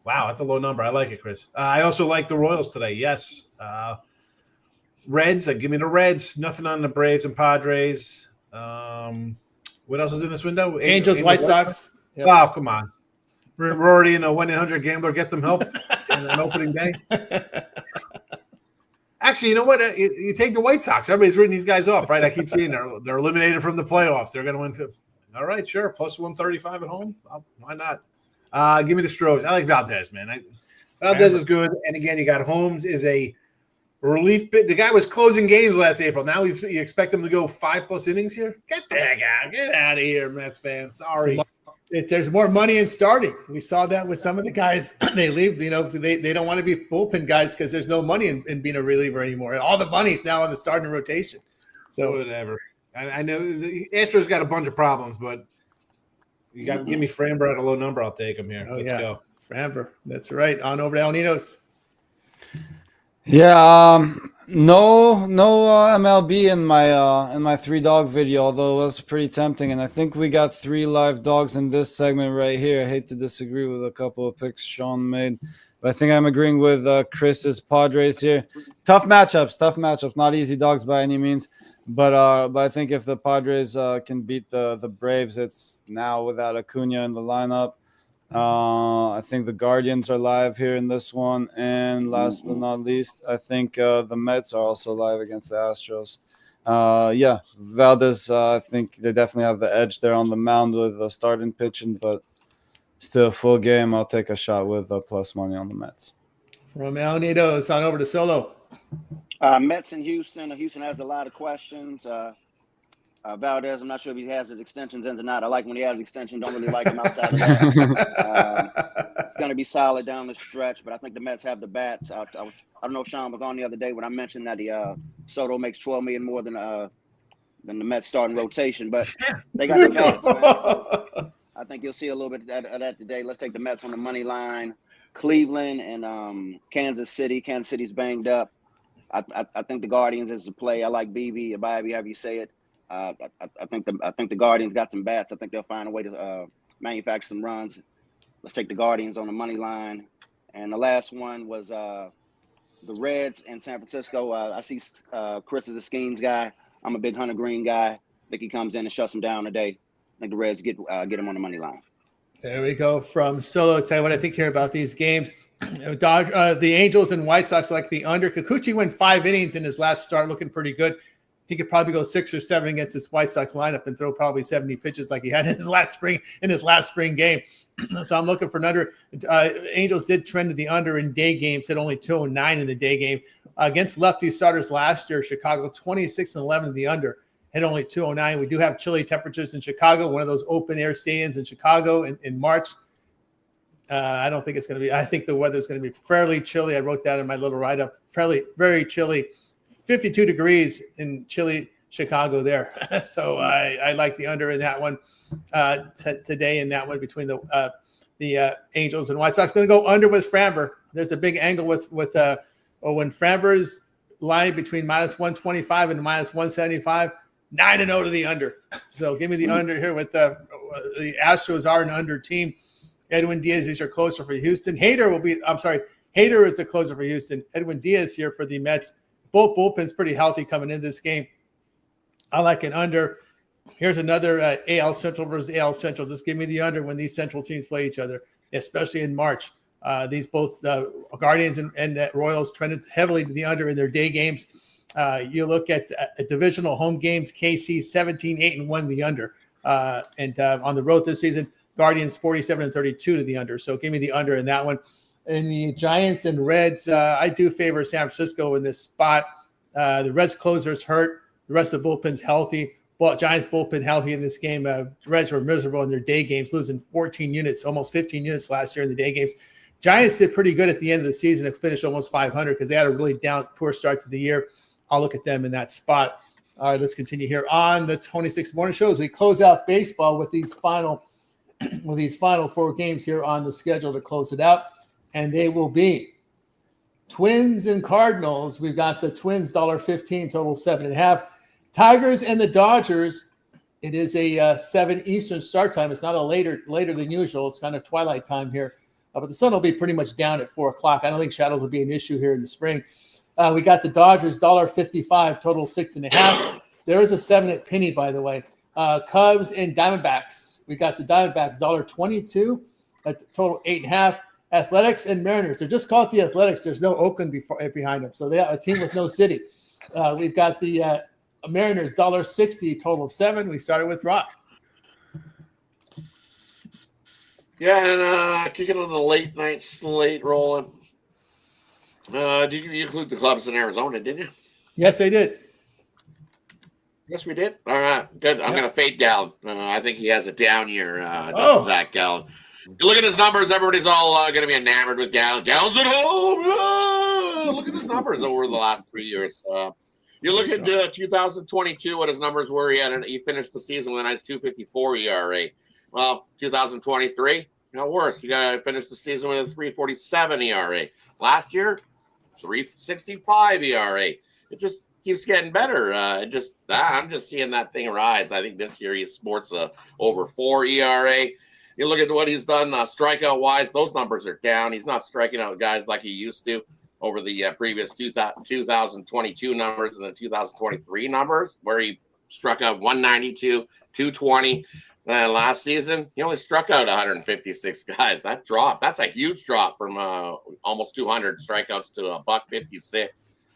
Wow, that's a low number. I like it, Chris. I also like the Royals today. Yes, Reds. Give me the Reds. Nothing on the Braves and Padres. What else is in this window? Angels, White Sox. Yep. Wow, come on. We're already in a 1-800-GAMBLER. Get some help on an opening day. Actually, you know what? You take the White Sox. Everybody's reading these guys off, right? I keep seeing they're eliminated from the playoffs. They're going to win 50. All right, sure. Plus 135 at home. Why not? Give me the Stros. I like Valdez, man. Valdez is good. And again, you got Holmes is a relief bit. The guy was closing games last April. Now you expect him to go 5+ innings here? Get that guy. Get out of here, Mets fan. Sorry. There's more money in starting. We saw that with some of the guys. They leave, they don't want to be bullpen guys because there's no money in being a reliever anymore. All the money's now on the starting rotation. So whatever. I know the Astros got a bunch of problems, but you got to give me Framber at a low number. I'll take him here. Let's go. Framber. That's right. On over to El Ninos. Yeah, no MLB in my 3-dog video, although it was pretty tempting, and I think we got 3 live dogs in this segment right here. I hate to disagree with a couple of picks Sean made, but I think I'm agreeing with Chris's Padres here. Tough matchups, not easy dogs by any means, but I think if the Padres can beat the Braves, it's now without Acuna in the lineup. I think the Guardians are live here in this one. And last but not least, I think the Mets are also live against the Astros. Yeah, Valdez, I think they definitely have the edge there on the mound with the starting pitching, but still full game. I'll take a shot with plus money on the Mets. From El Nidos on over to Solo. Mets in Houston. Houston has a lot of questions. Valdez, I'm not sure if he has his extensions in or not. I like when he has extensions. Don't really like him outside of that. It's going to be solid down the stretch, but I think the Mets have the bats. I don't know if Sean was on the other day when I mentioned that Soto makes $12 million more than the Mets starting rotation, but they got the bats, man. So I think you'll see a little bit of that today. Let's take the Mets on the money line. Cleveland and Kansas City. Kansas City's banged up. I think the Guardians is the play. I like BB or Bobby, however you say it. I think the Guardians got some bats. I think they'll find a way to manufacture some runs. Let's take the Guardians on the money line. And the last one was the Reds in San Francisco. I see Chris is a Skeens guy. I'm a big Hunter Green guy. I think he comes in and shuts him down today. I think the Reds get him on the money line. There we go. From Solo, tell you what I think here about these games. The Angels and White Sox like the under. Kikuchi went 5 innings in his last start, looking pretty good. He could probably go 6 or 7 against this White Sox lineup and throw probably 70 pitches like he had in his last spring game. So I'm looking for an under. Angels did trend to the under in day games, hit only 209 in the day game. Against lefty starters last year, Chicago 26-11 to the under, hit only 209. We do have chilly temperatures in Chicago, one of those open air stadiums in Chicago in March. I don't think it's going to be. I think the weather is going to be fairly chilly. I wrote that in my little write-up. Fairly, very chilly. 52 degrees in chilly Chicago there. So I like the under in that one today in that one between the Angels and White Sox. Going to go under with Framber. There's a big angle with when Framber's lying between -125 and -175, 9-0 to the under. So give me the under here with the Astros are an under team. Edwin Diaz is your closer for Houston. Hader is the closer for Houston. Edwin Diaz here for the Mets. Both bullpens pretty healthy coming into this game. I like an under. Here's another AL Central versus AL Central. Just give me the under when these Central teams play each other, especially in March. These both Guardians and Royals trended heavily to the under in their day games. You look at divisional home games, KC 17-8-1 the under. And on the road this season, Guardians 47-32 to the under. So give me the under in that one. In the Giants and Reds, I do favor San Francisco in this spot. The Reds closer's hurt. The rest of the bullpen's healthy. Well, Giants bullpen healthy in this game. The Reds were miserable in their day games, losing 14 units, almost 15 units last year in the day games. Giants did pretty good at the end of the season and finished almost 500 because they had a really poor start to the year. I'll look at them in that spot. All right, let's continue here on the 26 Morning Show as we close out baseball with these final 4 games here on the schedule to close it out. And they will be Twins and Cardinals. We've got the Twins $1.15, total 7.5. Tigers and the Dodgers. It is a 7 Eastern start time. It's not a later than usual. It's kind of twilight time here. But the sun will be pretty much down at 4 o'clock. I don't think shadows will be an issue here in the spring. We got the Dodgers $1.55, total 6.5. There is a 7 at penny, by the way. Cubs and Diamondbacks. We got the Diamondbacks $1.22, at total 8.5. Athletics and Mariners. They're just called the Athletics. There's no Oakland behind them. So they are a team with no city. We've got the Mariners $1.60, total of 7. We started with Rock. Yeah, and kicking on the late night slate rolling. Did you include the clubs in Arizona, didn't you? Yes, I did. Yes, we did. All right, good. I'm going to fade down. I think he has a down year, Zach Gallen. You look at his numbers, everybody's all going to be enamored with Gallen. Gallen's at home. Look at his numbers over the last 3 years. You look at 2022, what his numbers were. He finished the season with a nice 2.54 ERA. Well, 2023, worse. You got to finish the season with a 3.47 ERA. Last year, 3.65 ERA. It just keeps getting better. I'm just seeing that thing rise. I think this year he sports a over 4 ERA. You look at what he's done strikeout wise; those numbers are down. He's not striking out guys like he used to over the previous 2022 numbers and the 2023 numbers, where he struck out 192, 220. Last season, he only struck out 156 guys. That drop, that's a huge drop from almost 200 strikeouts to $156.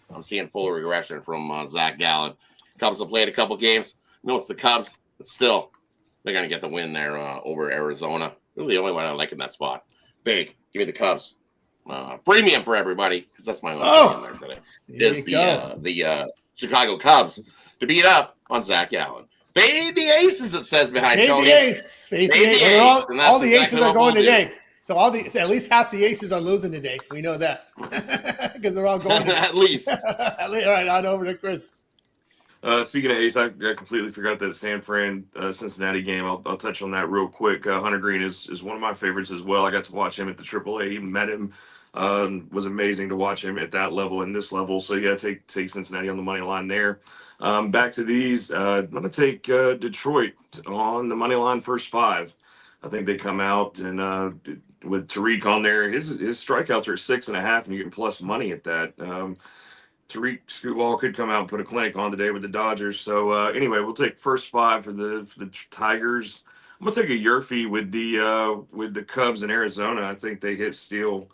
I'm seeing full regression from Zach Gallen. Cubs have played a couple games. It's the Cubs, but still, they're going to get the win there over Arizona. Really the only one I like in that spot. Big. Give me the Cubs. Premium for everybody, because that's my only there today. Is the Chicago Cubs to beat up on Zach Gallen. Fade the aces, it says behind Tony. Fade the ace. All the aces are going today. So at least half the aces are losing today. We know that because they're all going. At least. All right, on over to Chris. Speaking of ace, I completely forgot that San Fran Cincinnati game. I'll touch on that real quick. Hunter Green is one of my favorites as well. I got to watch him at the AAA. Even met him. Was amazing to watch him at that level and this level. So yeah, take Cincinnati on the money line there. Back to these. I'm going to take Detroit on the money line first 5. I think they come out and with Tariq on there, his strikeouts are 6.5, and you get plus money at that. Tariq Skubal could come out and put a clinic on today with the Dodgers. So anyway, we'll take first 5 for the Tigers. I'm gonna take a Yurfie with the Cubs in Arizona. I think they hit steel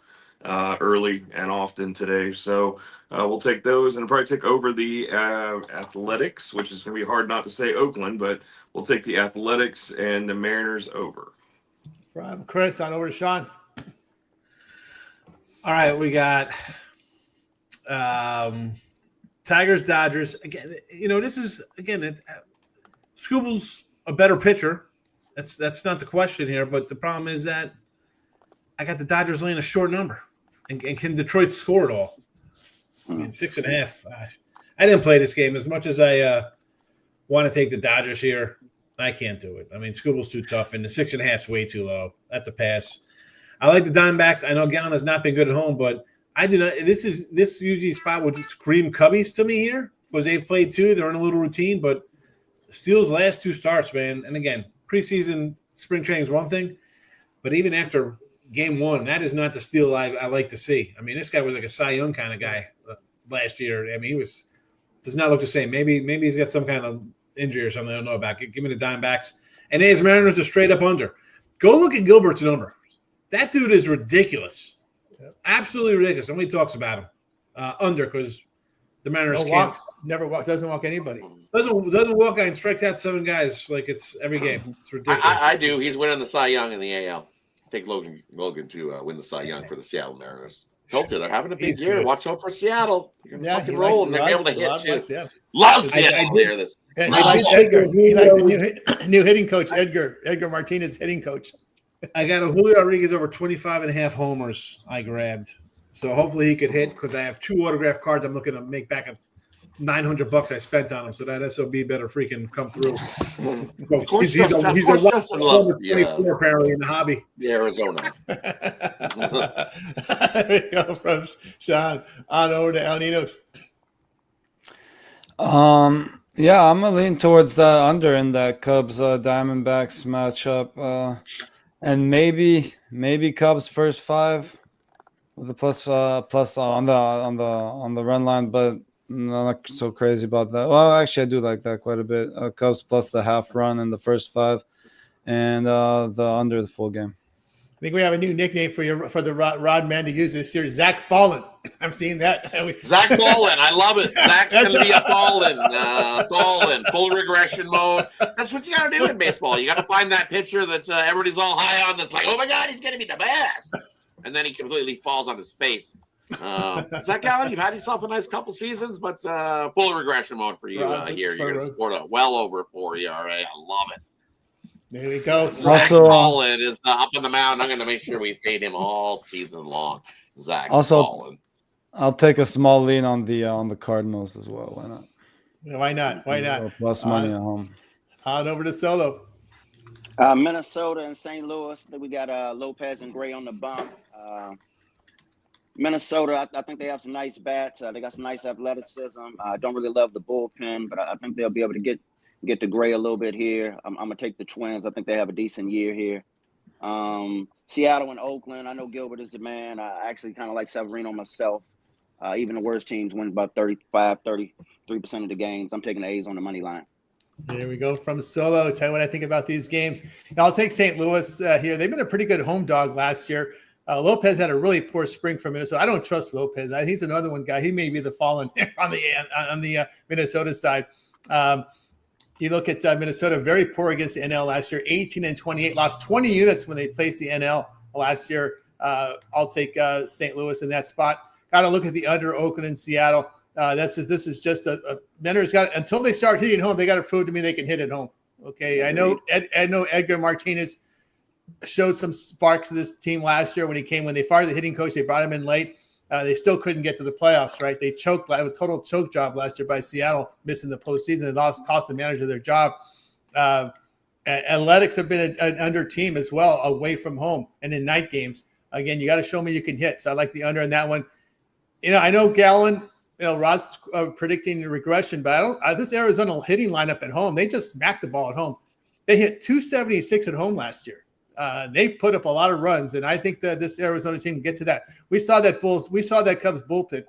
early and often today. So we'll take those, and I'll probably take over the Athletics, which is going to be hard not to say Oakland, but we'll take the Athletics and the Mariners over. From Chris, on over to Sean. All right, we got Tigers, Dodgers. Again, this is Skubal's a better pitcher. That's not the question here. But the problem is that I got the Dodgers laying a short number, and can Detroit score it all? I mean, 6.5. I didn't play this game as much as I want to take the Dodgers here. I can't do it. I mean, Skubal's too tough, and the 6.5 is way too low. That's a pass. I like the Diamondbacks. I know Gallen has not been good at home, but I do not. This usually spot would scream Cubbies to me here because they've played two. They're in a little routine, but Steele's last two starts, man. And again, preseason spring training is one thing, but even after game one, that is not the Steele I like to see. I mean, this guy was like a Cy Young kind of guy last year. I mean, does not look the same. Maybe he's got some kind of injury or something I don't know about. Give me the Diamondbacks. And A's Mariners are straight up under. Go look at Gilbert's number. That dude is ridiculous. Yep. Absolutely ridiculous. Nobody talks about him. Under because the Mariners doesn't walk anybody. Doesn't walk out and strikes out 7 guys like it's every game. It's ridiculous. I do. He's winning the Cy Young in the AL. Take Logan to win the Cy Young for the Seattle Mariners. Told you they're having a big year. Good. Watch out for Seattle. You're gonna fucking roll, and they're able to hit too. Loves Seattle there. He likes the new hitting coach, Edgar Martinez, hitting coach. I got a Julio Rodriguez over 25.5 homers I grabbed. So hopefully he could hit because I have 2 autographed cards. I'm looking to make back $900 I spent on him. So that SOB better freaking come through. So of course, he's a loves 24 apparently in the hobby. The Arizona. There we go from Sean on over to El Nino's. Yeah, I'm gonna lean towards that under in that Cubs Diamondbacks matchup, and maybe Cubs first 5 with the plus on the run line, but I'm not so crazy about that. Well, actually, I do like that quite a bit. Cubs plus the half run in the first 5, and the under the full game. I think we have a new nickname for the Rod man to use this year. Zach Fallen. I'm seeing that. Zach Fallen. I love it. Zach's going to be a Fallen, full regression mode. That's what you got to do in baseball. You got to find that pitcher that's everybody's all high on. That's like, oh my God, he's going to be the best. And then he completely falls on his face. Zach Gallen, you've had yourself a nice couple seasons, but full regression mode for you here. You're going to support a well over 4 ERA. I love it. There we go. Zach Fallen is up on the mound. I'm going to make sure we fade him all season long. Zach Fallen. I'll take a small lean on the Cardinals as well. Why not? Why not? Why not? Plus money at home. On over to Solo. Minnesota and St. Louis. I think we got Lopez and Gray on the bump. Minnesota, I think they have some nice bats. They got some nice athleticism. I don't really love the bullpen, but I think they'll be able to get the Gray a little bit here. I'm going to take the Twins. I think they have a decent year here. Seattle and Oakland, I know Gilbert is the man. I actually kind of like Severino myself. Even the worst teams win about 33% of the games. I'm taking the A's on the money line. There we go from Solo. Tell you what I think about these games. I'll take St. Louis here. They've been a pretty good home dog last year. Lopez had a really poor spring for Minnesota. I don't trust Lopez. He's another one guy. He may be the fallen on the Minnesota side. You look at Minnesota, very poor against the NL last year, 18-28, lost 20 units when they faced the NL last year. I'll take St. Louis in that spot. Got to look at the under Oakland and Seattle. This is just a Mariners got until they start hitting home. They got to prove to me they can hit at home. Okay, I know Edgar Martinez showed some sparks to this team last year when they fired the hitting coach. They brought him in late. They still couldn't get to the playoffs, right? They choked, a total choke job last year by Seattle, missing the postseason. They cost the manager their job. Athletics have been an under team as well, away from home and in night games. Again, you got to show me you can hit. So I like the under in that one. I know Gallen, Rod's predicting regression, but this Arizona hitting lineup at home, they just smacked the ball at home. They hit 276 at home last year. They put up a lot of runs, and I think that this Arizona team can get to that. We saw that Cubs bullpen.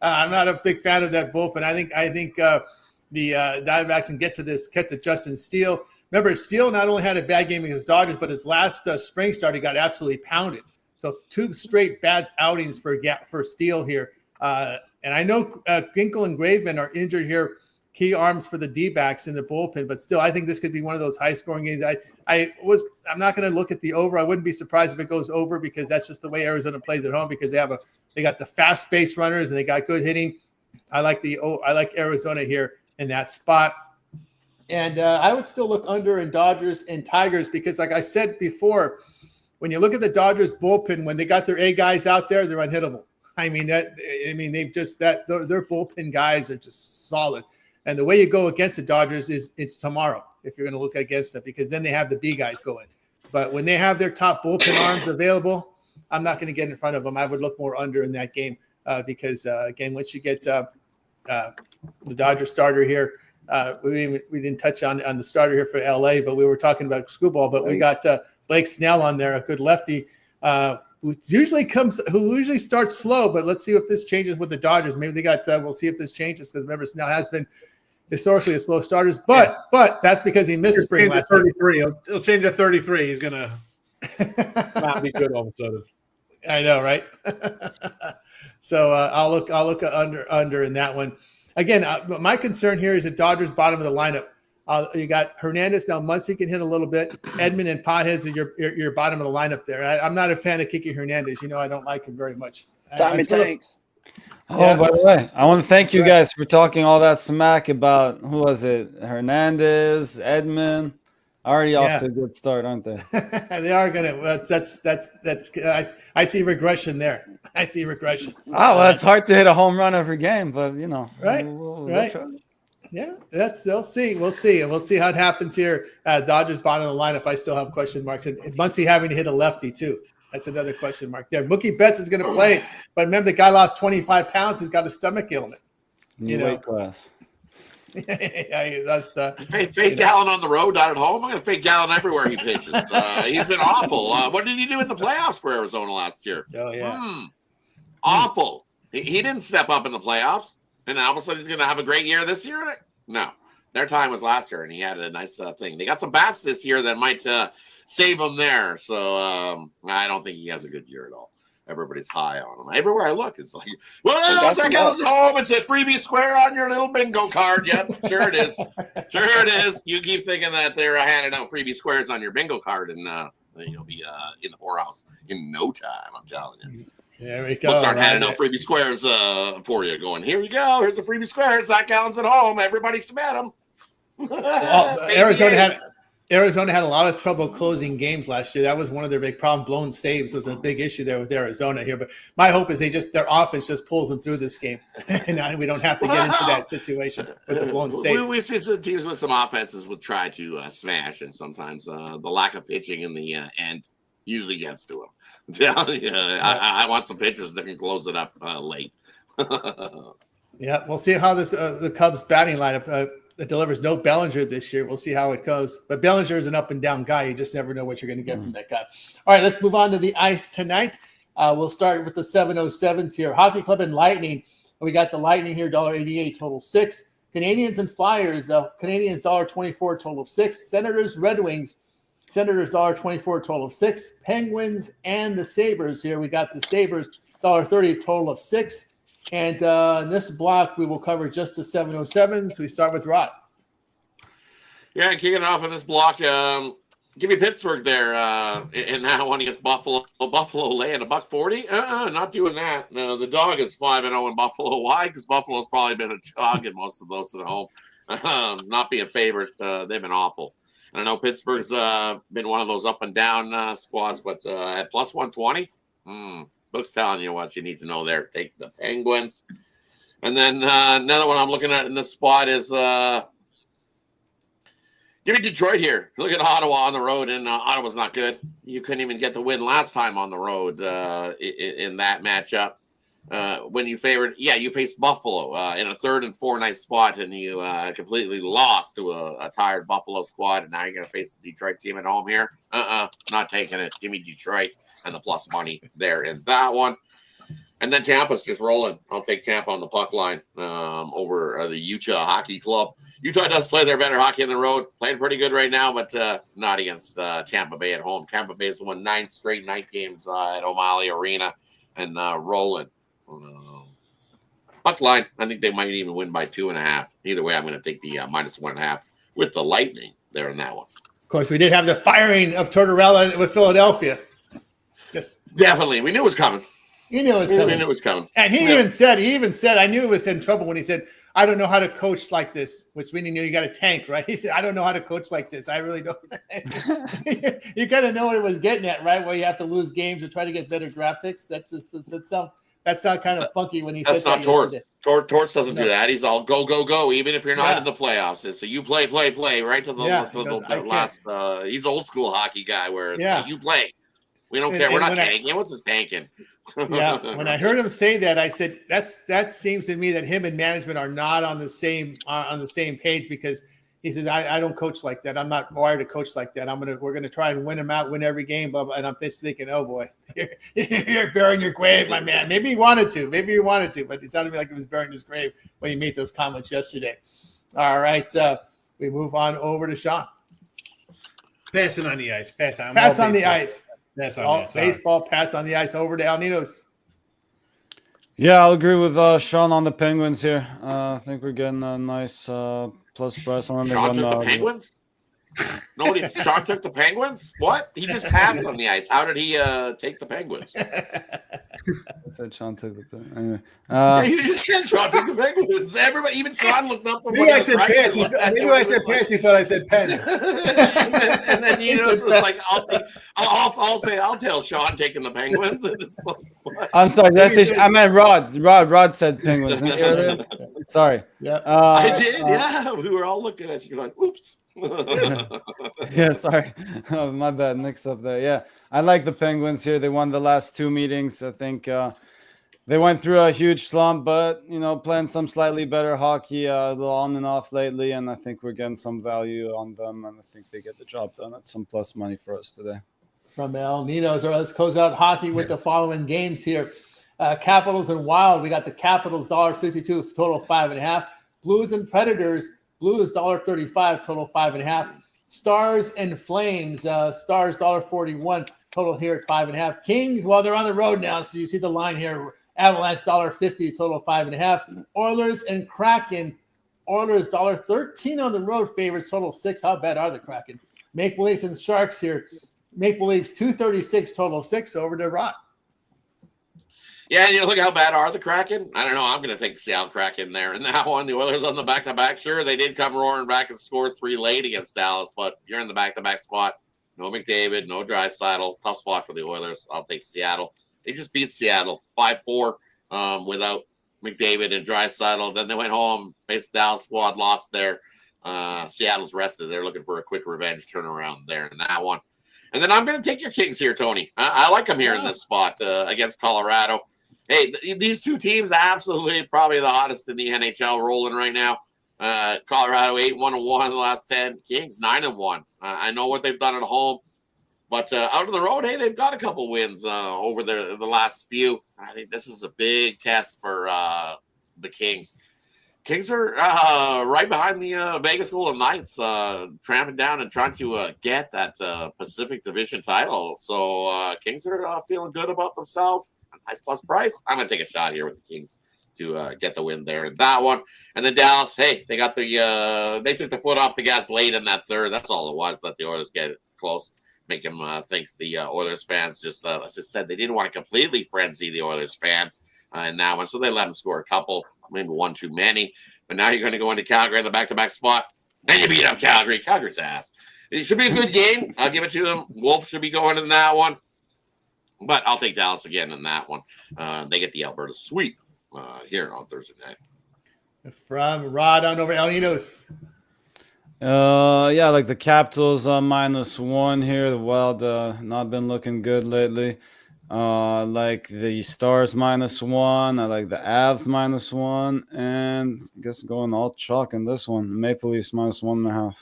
I'm not a big fan of that bullpen. I think the Diamondbacks can get to Justin Steele. Remember, Steele not only had a bad game against Dodgers, but his last spring start, he got absolutely pounded. So 2 straight bad outings for Steele here. And I know Ginkel and Graveman are injured here key arms for the D-backs in the bullpen. But still, I think this could be one of those high-scoring games. I'm not going to look at the over. I wouldn't be surprised if it goes over because that's just the way Arizona plays at home because they got the fast base runners and they got good hitting. I like Arizona here in that spot. And I would still look under in Dodgers and Tigers because, like I said before, when you look at the Dodgers bullpen, when they got their A guys out there, they're unhittable. They've just their bullpen guys are just solid. And the way you go against the Dodgers is it's tomorrow if you're going to look against them because then they have the B guys going. But when they have their top bullpen arms available, I'm not going to get in front of them. I would look more under in that game because, again, once you get the Dodger starter here, we didn't touch on the starter here for LA, but we were talking about Screwball. But we got Blake Snell on there, a good lefty who usually starts slow. But let's see if this changes with the Dodgers. Maybe they got. We'll see if this changes because remember Snell has been historically a slow starters, but that's because he missed spring last year. 33. He'll change to 33. He's gonna not be good all of a sudden. I know, right? So I'll look under in that one. Again, my concern here is the Dodgers bottom of the lineup. You got Hernandez now. Muncy can hit a little bit. Edman and Pages are your bottom of the lineup there. I'm not a fan of Kiki Hernandez. I don't like him very much. Tommy Tanks. Oh, by the way, I want to thank you guys for talking all that smack about who was it? Hernandez, Edman. Already off to a good start, aren't they? They are gonna. I see regression there. I see regression. Oh, well, it's hard to hit a home run every game, but right, right. Yeah, we'll see. We'll see. And we'll see how it happens here. Dodgers bottom of the lineup. I still have question marks. And Muncy having to hit a lefty, too. That's another question mark there. Mookie Betts is going to play. But remember, the guy lost 25 pounds. He's got a stomach ailment. Weight class. Yeah, that's fake Gallen on the road, not at home. I'm going to fake Gallen everywhere he pitches. He's been awful. What did he do in the playoffs for Arizona last year? Oh, yeah. Awful. He didn't step up in the playoffs. And all of a sudden he's going to have a great year this year? No. Their time was last year, and he had a nice thing. They got some bats this year that might save him there. So I don't think he has a good year at all. Everybody's high on him. Everywhere I look, it's like, well, check out his home. It's a freebie square on your little bingo card. Yep, sure it is. Sure it is. You keep thinking that they're handing out freebie squares on your bingo card, and you'll be in the poorhouse in no time, I'm telling you. There we go. We'll start handing out freebie squares for you. Going, here you go. Here's the freebie squares. Zach Gallen's at home. Everybody should bet him. Well, Arizona had a lot of trouble closing games last year. That was one of their big problems. Blown saves was a big issue there with Arizona here. But my hope is their offense just pulls them through this game, and we don't have to get into that situation with the blown saves. We see some teams with some offenses would try to smash, and sometimes the lack of pitching in the end usually gets to them. I want some pitchers that can close it up late. Yeah, we'll see how this the Cubs batting lineup that delivers no Bellinger this year. We'll see how it goes. But Bellinger is an up and down guy. You just never know what you're going to get from that guy. All right, let's move on to the ice tonight. We'll start with the 707s here. Hockey Club and Lightning. We got the Lightning here, $1.88, total 6. Canadians and Flyers. Canadians $1.24, total 6. Senators, Red Wings. Senators $1.24, total of 6. Penguins and the Sabres here. We got the Sabres $1.30, total of 6. And in this block, we will cover just the 707s. We start with Rod. Yeah, kicking off in this block. Give me Pittsburgh there in that one against Buffalo. Buffalo laying $1.40. Not doing that. No, the dog is 5-0 in Buffalo. Why? Because Buffalo's probably been a dog in most of those at home. Not being favorite. They've been awful. And I know Pittsburgh's been one of those up and down squads, but at plus 120, book's telling you what you need to know there. Take the Penguins. And then another one I'm looking at in this spot is give me Detroit here. Look at Ottawa on the road, and Ottawa's not good. You couldn't even get the win last time on the road in that matchup. When you faced Buffalo in a 3rd and 4 nice spot, and you completely lost to a tired Buffalo squad, and now you're going to face the Detroit team at home here. Not taking it. Give me Detroit and the plus money there in that one. And then Tampa's just rolling. I'll take Tampa on the puck line over the Utah Hockey Club. Utah does play their better hockey on the road. Playing pretty good right now, but not against Tampa Bay at home. Tampa Bay has won 9 straight night games at O'Malley Arena and rolling. Puck line, I think they might even win by 2.5. Either way, I'm going to take the -1.5 with the Lightning there in that one. Of course, we did have the firing of Tortorella with Philadelphia. Just definitely, we knew it was coming. You knew it was coming. We knew it was coming. And he even said, I knew he was in trouble when he said, I don't know how to coach like this, which meaning you got a tank, right? He said, I don't know how to coach like this. I really don't. You got to know what it was getting at, right? Where you have to lose games to try to get better draft picks. That sounds kind of funky when he said that. That's not Torts. Torts doesn't do that. He's all go, go, go, even if you're not in the playoffs. So you play, right to the last. He's old school hockey guy where it's like, you play. We don't care. We're not tanking. What's his tanking? Yeah. When I heard him say that, I said that seems to me that him and management are not on the same page, because he says I don't coach like that. I'm not wired to coach like that. We're gonna try and win him out, win every game. Blah, blah. And I'm just thinking, oh boy, you're burying your grave, my man. Maybe he wanted to, but it sounded to me like he was burying his grave when he made those comments yesterday. All right, we move on over to Sean. Passing on the ice. Pass on the ice. Baseball, pass on the ice over to Alnitos. Yeah, I'll agree with Sean on the Penguins here. I think we're getting a nice plus price on them. Sean took the Penguins? Sean took the Penguins? What? He just passed on the ice. How did he take the Penguins? I said Sean took the Penguins. Anyway, you just said Sean took the Penguins. Everybody, even Sean looked up. Maybe I said pass. Maybe I said pass. He thought I said Pens. and then it was like, I'll tell Sean taking the Penguins. And it's like, what? I'm sorry. I meant Rod. Rod said Penguins earlier. Sorry. Yeah, I did. Yeah, we were all looking at you going, "Oops." Yeah, sorry. Oh, my bad. Mix up there. Yeah, I like the Penguins here. They won the last 2 meetings. I think they went through a huge slump, but playing some slightly better hockey, a little on and off lately, and I think we're getting some value on them, and I think they get the job done at some plus money for us today. From El Ninos, or let's close out hockey with the following games here. Capitals and Wild. We got the Capitals $1.52, total 5.5. Blues and Predators. Blues $1.35, total 5.5. Stars and Flames. Stars $1.41, total here at 5.5. Kings, well, they're on the road now, so you see the line here. Avalanche $1.50, total 5.5. Oilers and Kraken. Oilers $1.13 on the road, favorites, total 6. How bad are the Kraken? Maple Leafs and Sharks here. Maple Leafs $2.36, total 6. Over to Rod. Yeah, look how bad are the Kraken. I don't know. I'm going to take the Seattle Kraken there. And that one, the Oilers on the back-to-back. Sure, they did come roaring back and score 3 late against Dallas, but you're in the back-to-back spot. No McDavid, no Draisaitl. Tough spot for the Oilers. I'll take Seattle. They just beat Seattle 5-4 without McDavid and Draisaitl. Then they went home, faced the Dallas squad, lost there. Seattle's rested. They're looking for a quick revenge turnaround there in that one. And then I'm going to take your Kings here, Tony. I like them here in this spot against Colorado. Hey, these two teams absolutely probably the hottest in the NHL rolling right now. Colorado 8-1-1 in the last 10. Kings 9-1. I know what they've done at home, but out on the road, hey, they've got a couple wins over the last few. I think this is a big test for the Kings. Kings are right behind the Vegas Golden Knights, tramping down and trying to get that Pacific Division title. So Kings are feeling good about themselves. Nice plus price. I'm going to take a shot here with the Kings to get the win there in that one. And then Dallas, hey, they got they took the foot off the gas late in that third. That's all it was. Let the Oilers get it close. Make them think the Oilers fans just said they didn't want to completely frenzy the Oilers fans in that one. So they let them score a couple, maybe one too many. But now you're going to go into Calgary in the back-to-back spot, and you beat up Calgary. Calgary's ass. It should be a good game. I'll give it to them. Wolf should be going in that one. But I'll take Dallas again in that one. They get the Alberta sweep here on Thursday night. From Rod on over Alnitos. Yeah, like the Capitals -1 here. The Wild not been looking good lately. Like the Stars -1. I like the Avs -1. And I guess going all chalk in this one. Maple Leafs -1.5.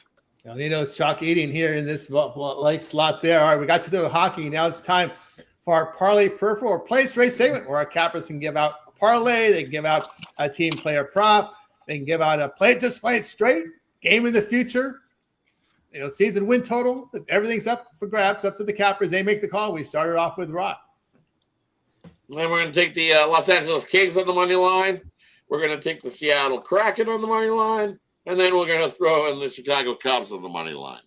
Alnitos chalk eating here in this light slot there. All right, we got to do the hockey. Now it's time for our Parley peripheral or play straight segment where our cappers can give out a parlay. They can give out a team player prop. They can give out a play it straight, game in the future, season win total. Everything's up for grabs, up to the cappers. They make the call. We started off with Rod. Then we're going to take the Los Angeles Kings on the money line. We're going to take the Seattle Kraken on the money line, and then we're going to throw in the Chicago Cubs on the money line.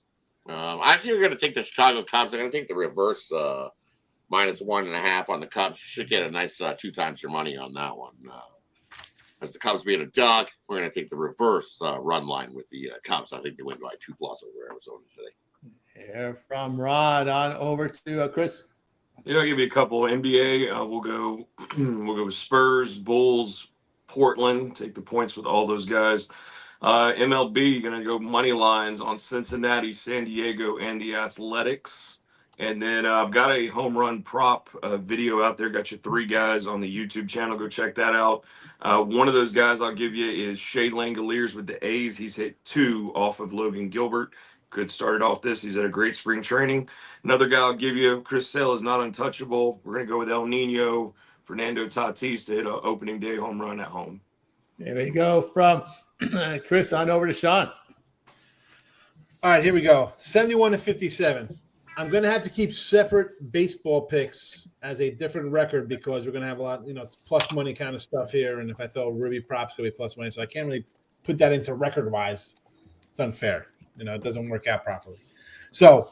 Actually, we're going to take the Chicago Cubs. I'm going to take the reverse -1.5 on the Cubs. You should get a nice 2 times your money on that one. As the Cubs being a dog, we're going to take the reverse run line with the Cubs. I think they win by 2+ over Arizona today. Here from Rod on over to Chris. Yeah, I'll give you a couple. NBA, we'll go with Spurs, Bulls, Portland. Take the points with all those guys. MLB, you're gonna go money lines on Cincinnati, San Diego, and the Athletics. And then I've got a home run prop video out there. Got you 3 guys on the YouTube channel. Go check that out. One of those guys I'll give you is Shea Langoliers with the A's. He's hit 2 off of Logan Gilbert. Could start it off this. He's at a great spring training. Another guy I'll give you, Chris Sale, is not untouchable. We're going to go with El Nino, Fernando Tatis to hit an opening day home run at home. There we go from Chris on over to Sean. All right, here we go. 71-57. I'm going to have to keep separate baseball picks as a different record because we're going to have a lot, it's plus money kind of stuff here. And if I throw Ruby props, it's going to be plus money. So I can't really put that into record-wise. It's unfair. It doesn't work out properly. So,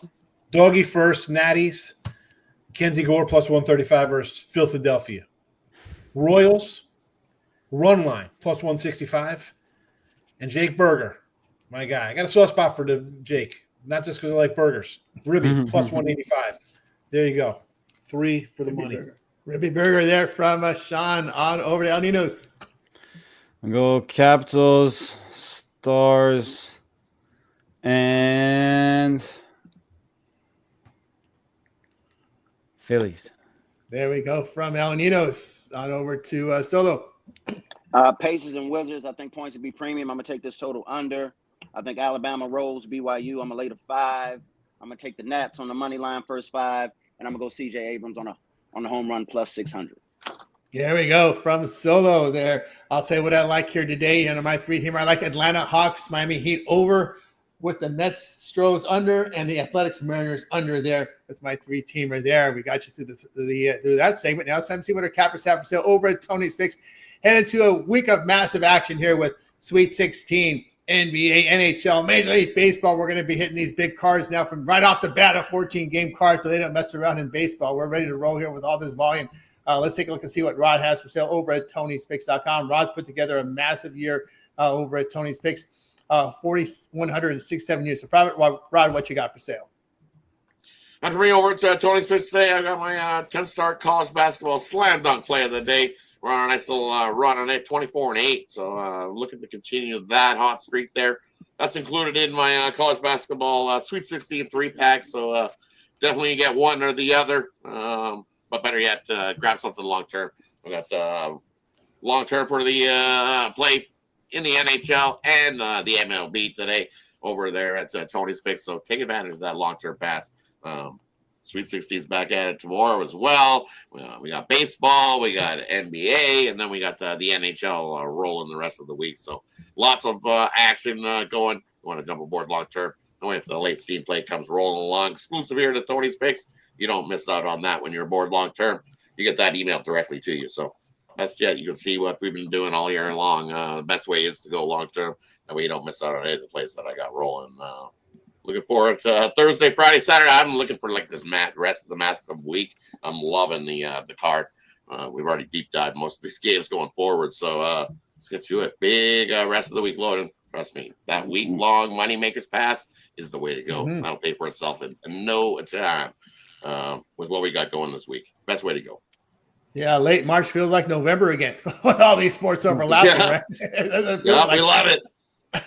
Doggy first, Natties, Kenzie Gore plus 135 versus Philadelphia. Royals, run line plus 165. And Jake Berger, my guy. I got a soft spot for Jake, not just because I like burgers. Ribby plus 185. There you go. 3 for the money. Ribby Burger there from Sean on over to El Ninos. I'll go Capitals, Stars, and Phillies. There we go from El Ninos on over to Solo. Pacers and Wizards, I think points would be premium. I'm going to take this total under. I think Alabama rolls BYU. I'm going to lay the 5. I'm going to take the Nats on the money line first 5. And I'm going to go CJ Abrams on the home run plus 600. There we go from Solo there. I'll tell you what I like here today. My 3-teamer, I like Atlanta Hawks, Miami Heat over with the Mets Stros under and the Athletics Mariners under there with my 3-teamer there. We got you through that segment. Now it's time to see what our cappers have for sale over at Tony's Picks. Headed to a week of massive action here with Sweet 16, NBA, NHL, Major League Baseball. We're going to be hitting these big cards now from right off the bat, a 14-game card, so they don't mess around in baseball. We're ready to roll here with all this volume. Let's take a look and see what Rod has for sale over at Tony'sPicks.com. Rod's put together a massive year over at Tony's Picks. 4,167 units of profit. Rod, what you got for sale? And for me over to Tony's Picks today, I got my 10-star college basketball slam dunk play of the day. We're on a nice little run on it, 24-8. So looking to continue that hot streak there. That's included in my college basketball Sweet 16 3-pack. So definitely get one or the other. But better yet, grab something long-term. We got long-term for the play in the NHL and the MLB today over there at Tony's Picks. So take advantage of that long-term pass. Sweet 16's back at it tomorrow as well. We got baseball, we got NBA, and then we got the NHL rolling the rest of the week. So lots of action going. You want to jump aboard long-term. And if the late steam play comes rolling along, exclusive here to Tony's Picks, you don't miss out on that when you're aboard long-term. You get that email directly to you. So best yet, you can see what we've been doing all year long. The best way is to go long-term. That way you don't miss out on any of the plays that I got rolling. Looking forward to Thursday, Friday, Saturday. I'm looking for like this rest of the massive week. I'm loving the card. We've already deep dived most of these games going forward. So let's get to it. Big rest of the week loading. Trust me, that week-long Moneymakers Pass is the way to go. That'll pay for itself in no time with what we got going this week. Best way to go. Yeah, late March feels like November again with all these sports overlapping, right? We love it.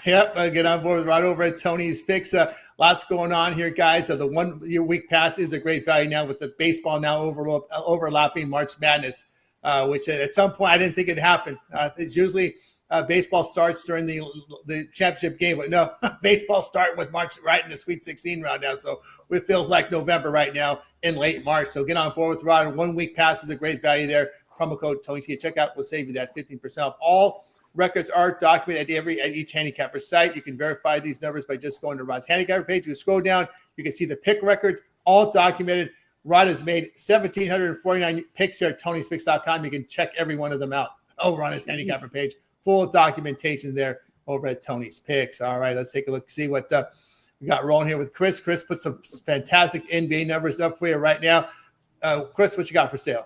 Yep, get on board with right over at Tony's Picks. Lots going on here, guys. The 1 year week pass is a great value now with the baseball now overlapping March Madness, which at some point I didn't think it'd happen. It's usually baseball starts during the championship game, but no, baseball starting with March right in the Sweet 16 round now. So it feels like November right now in late March. So get on board with Rod. 1 week pass is a great value there. Promo code TonyT at checkout will save you that 15% off. All records are documented at each handicapper site. You can verify these numbers by just going to Rod's handicapper page. You scroll down, you can see the pick records, all documented. Rod has made 1,749 picks here at Tony'sPicks.com. You can check every one of them out over on his handicapper page full documentation there over at Tony's Picks. All right, let's take a look, see what we got rolling here with Chris. Chris put some fantastic NBA numbers up for you right now. Chris, what you got for sale?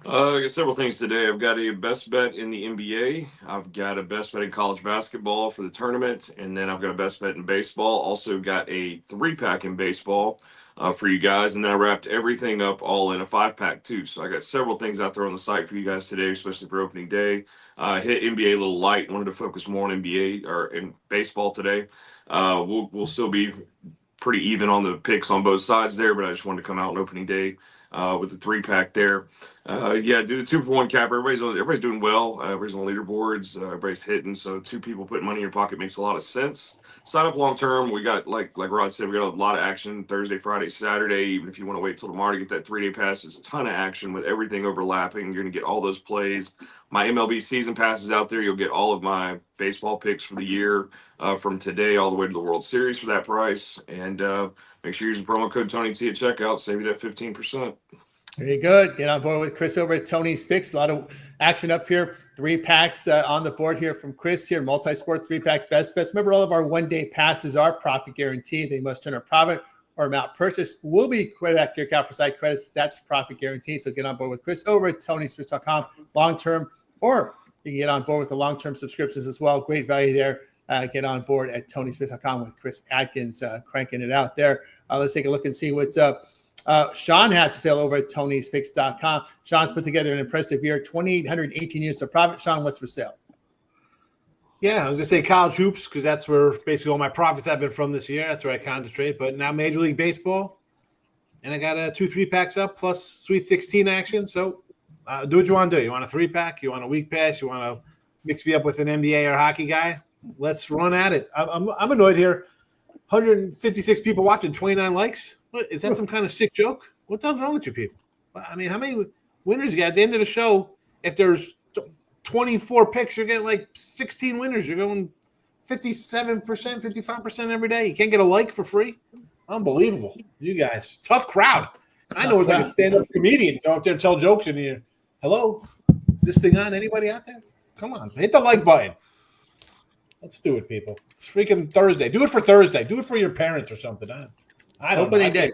I got several things today. I've got a best bet in the NBA. I've got a best bet in college basketball for the tournament. And then I've got a best bet in baseball. Also got a 3-pack in baseball for you guys. And then I wrapped everything up all in a 5-pack too. So I got several things out there on the site for you guys today, especially for opening day. Hit NBA a little light. Wanted to focus more on NBA or in baseball today. We'll still be pretty even on the picks on both sides there, but I just wanted to come out on opening day with the 3-pack there. Do the 2-for-1 cap. Everybody's doing well. Everybody's on leaderboards. Everybody's hitting. So 2 people putting money in your pocket makes a lot of sense. Sign up long term. We got like Rod said, we got a lot of action Thursday, Friday, Saturday. Even if you want to wait till tomorrow to get that 3-day pass, there's a ton of action with everything overlapping. You're gonna get all those plays. My MLB season pass is out there. You'll get all of my baseball picks for the year from today all the way to the World Series for that price. And make sure you use the promo code Tony T at checkout. Save you that 15%. Very good. Get on board with Chris over at Tony's Picks. A lot of action up here. 3-packs on the board here from Chris here. Multi-sport 3-pack best bets. Remember, all of our one-day passes are profit guaranteed. They must turn a profit or amount purchased will be credited back to your account for site credits. That's profit guaranteed. So get on board with Chris over at Tony'sPicks.com. Long-term, or you can get on board with the long-term subscriptions as well. Great value there. Get on board at Tony'sPicks.com with Chris Atkins cranking it out there. Let's take a look and see what's up. Sean has for sale over at Tony'sPicks.com. Sean's put together an impressive year, 2,818 units of profit. Sean, what's for sale? Yeah, I was going to say college hoops because that's where basically all my profits have been from this year. That's where I concentrate. But now Major League Baseball, and I got 2 3-packs up plus Sweet 16 action. So do what you want to do. You want a 3-pack? You want a week pass? You want to mix me up with an NBA or hockey guy? Let's run at it. I'm annoyed here. 156 people watching, 29 likes. What, is that some kind of sick joke? What the hell's wrong with you people? I mean, how many winners you got? At the end of the show, if there's 24 picks, you're getting like 16 winners. You're going 57%, 55% every day. You can't get a like for free? Unbelievable. You guys. Tough crowd. I know it's like a stand-up comedian. Go up there and tell jokes in here. Hello? Is this thing on? Anybody out there? Come on. Hit the like button. Let's do it, people. It's freaking Thursday. Do it for Thursday. Do it for your parents or something. I don't opening day.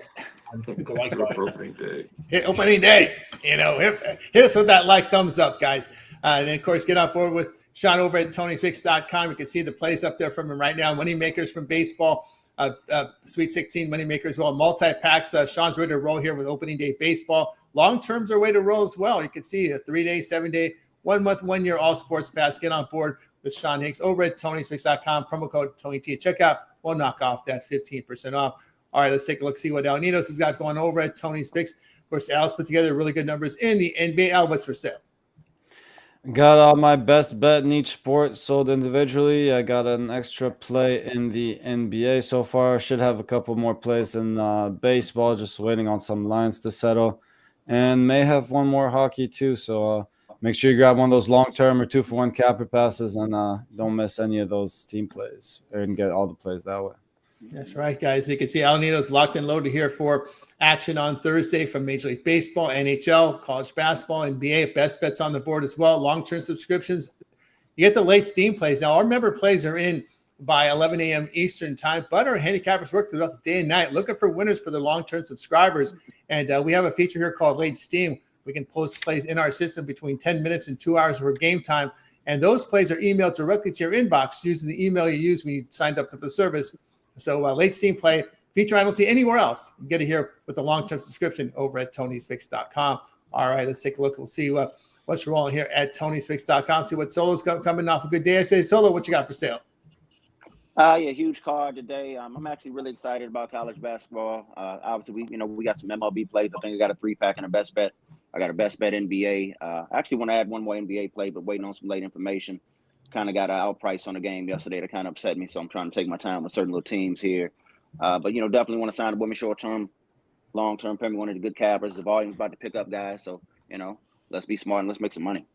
Opening day. Hit opening day. You know, hit us with that like, thumbs up, guys. And then, of course, get on board with Sean over at Tony'sPicks.com. You can see the plays up there from him right now. Money makers from baseball, Sweet 16 money maker as well. Multi-packs. Sean's ready to roll here with opening day baseball. Long terms are way to roll as well. You can see a 3-day, 7-day, 1 month, 1 year all sports pass. Get on board with Sean Hicks over at Tony'sPicks.com. Promo code TonyT at checkout. We'll knock off that 15% off. All right, let's take a look, see what Alnitos has got going over at Tony's Picks. Of course, Al's put together really good numbers in the NBA. Al, what's for sale? Got my best bet in each sport sold individually. I got an extra play in the NBA so far. Should have a couple more plays in baseball, just waiting on some lines to settle. And may have one more hockey too. So make sure you grab one of those long-term or 2-for-1 capper passes and don't miss any of those team plays and get all the plays that way. That's right, guys. You can see Alnitos locked and loaded here for action on Thursday from Major League Baseball, NHL, college basketball, NBA. Best bets on the board as well. Long-term subscriptions. You get the late Steam plays. Now, our member plays are in by 11 a.m. Eastern time, but our handicappers work throughout the day and night looking for winners for the long-term subscribers. And we have a feature here called Late Steam. We can post plays in our system between 10 minutes and 2 hours for game time. And those plays are emailed directly to your inbox using the email you used when you signed up for the service. So late Steam play feature I don't see anywhere else. You get it here with the long-term subscription over at Tony'sPicks.com. All right, let's take a look. We'll see what's rolling here at Tony'sPicks.com. See what Solo's coming off a good day. I say, Solo, what you got for sale? Yeah, huge card today. I'm actually really excited about college basketball. Obviously, we got some MLB plays. I think I got a 3-pack and a best bet. I got a best bet NBA. I actually want to add one more NBA play, but waiting on some late information. Kind of got an outprice on the game yesterday that kind of upset me, so I'm trying to take my time with certain little teams here. But definitely want to sign a women short-term, long-term. Probably one of the good cappers. The volume's about to pick up, guys. So let's be smart and let's make some money.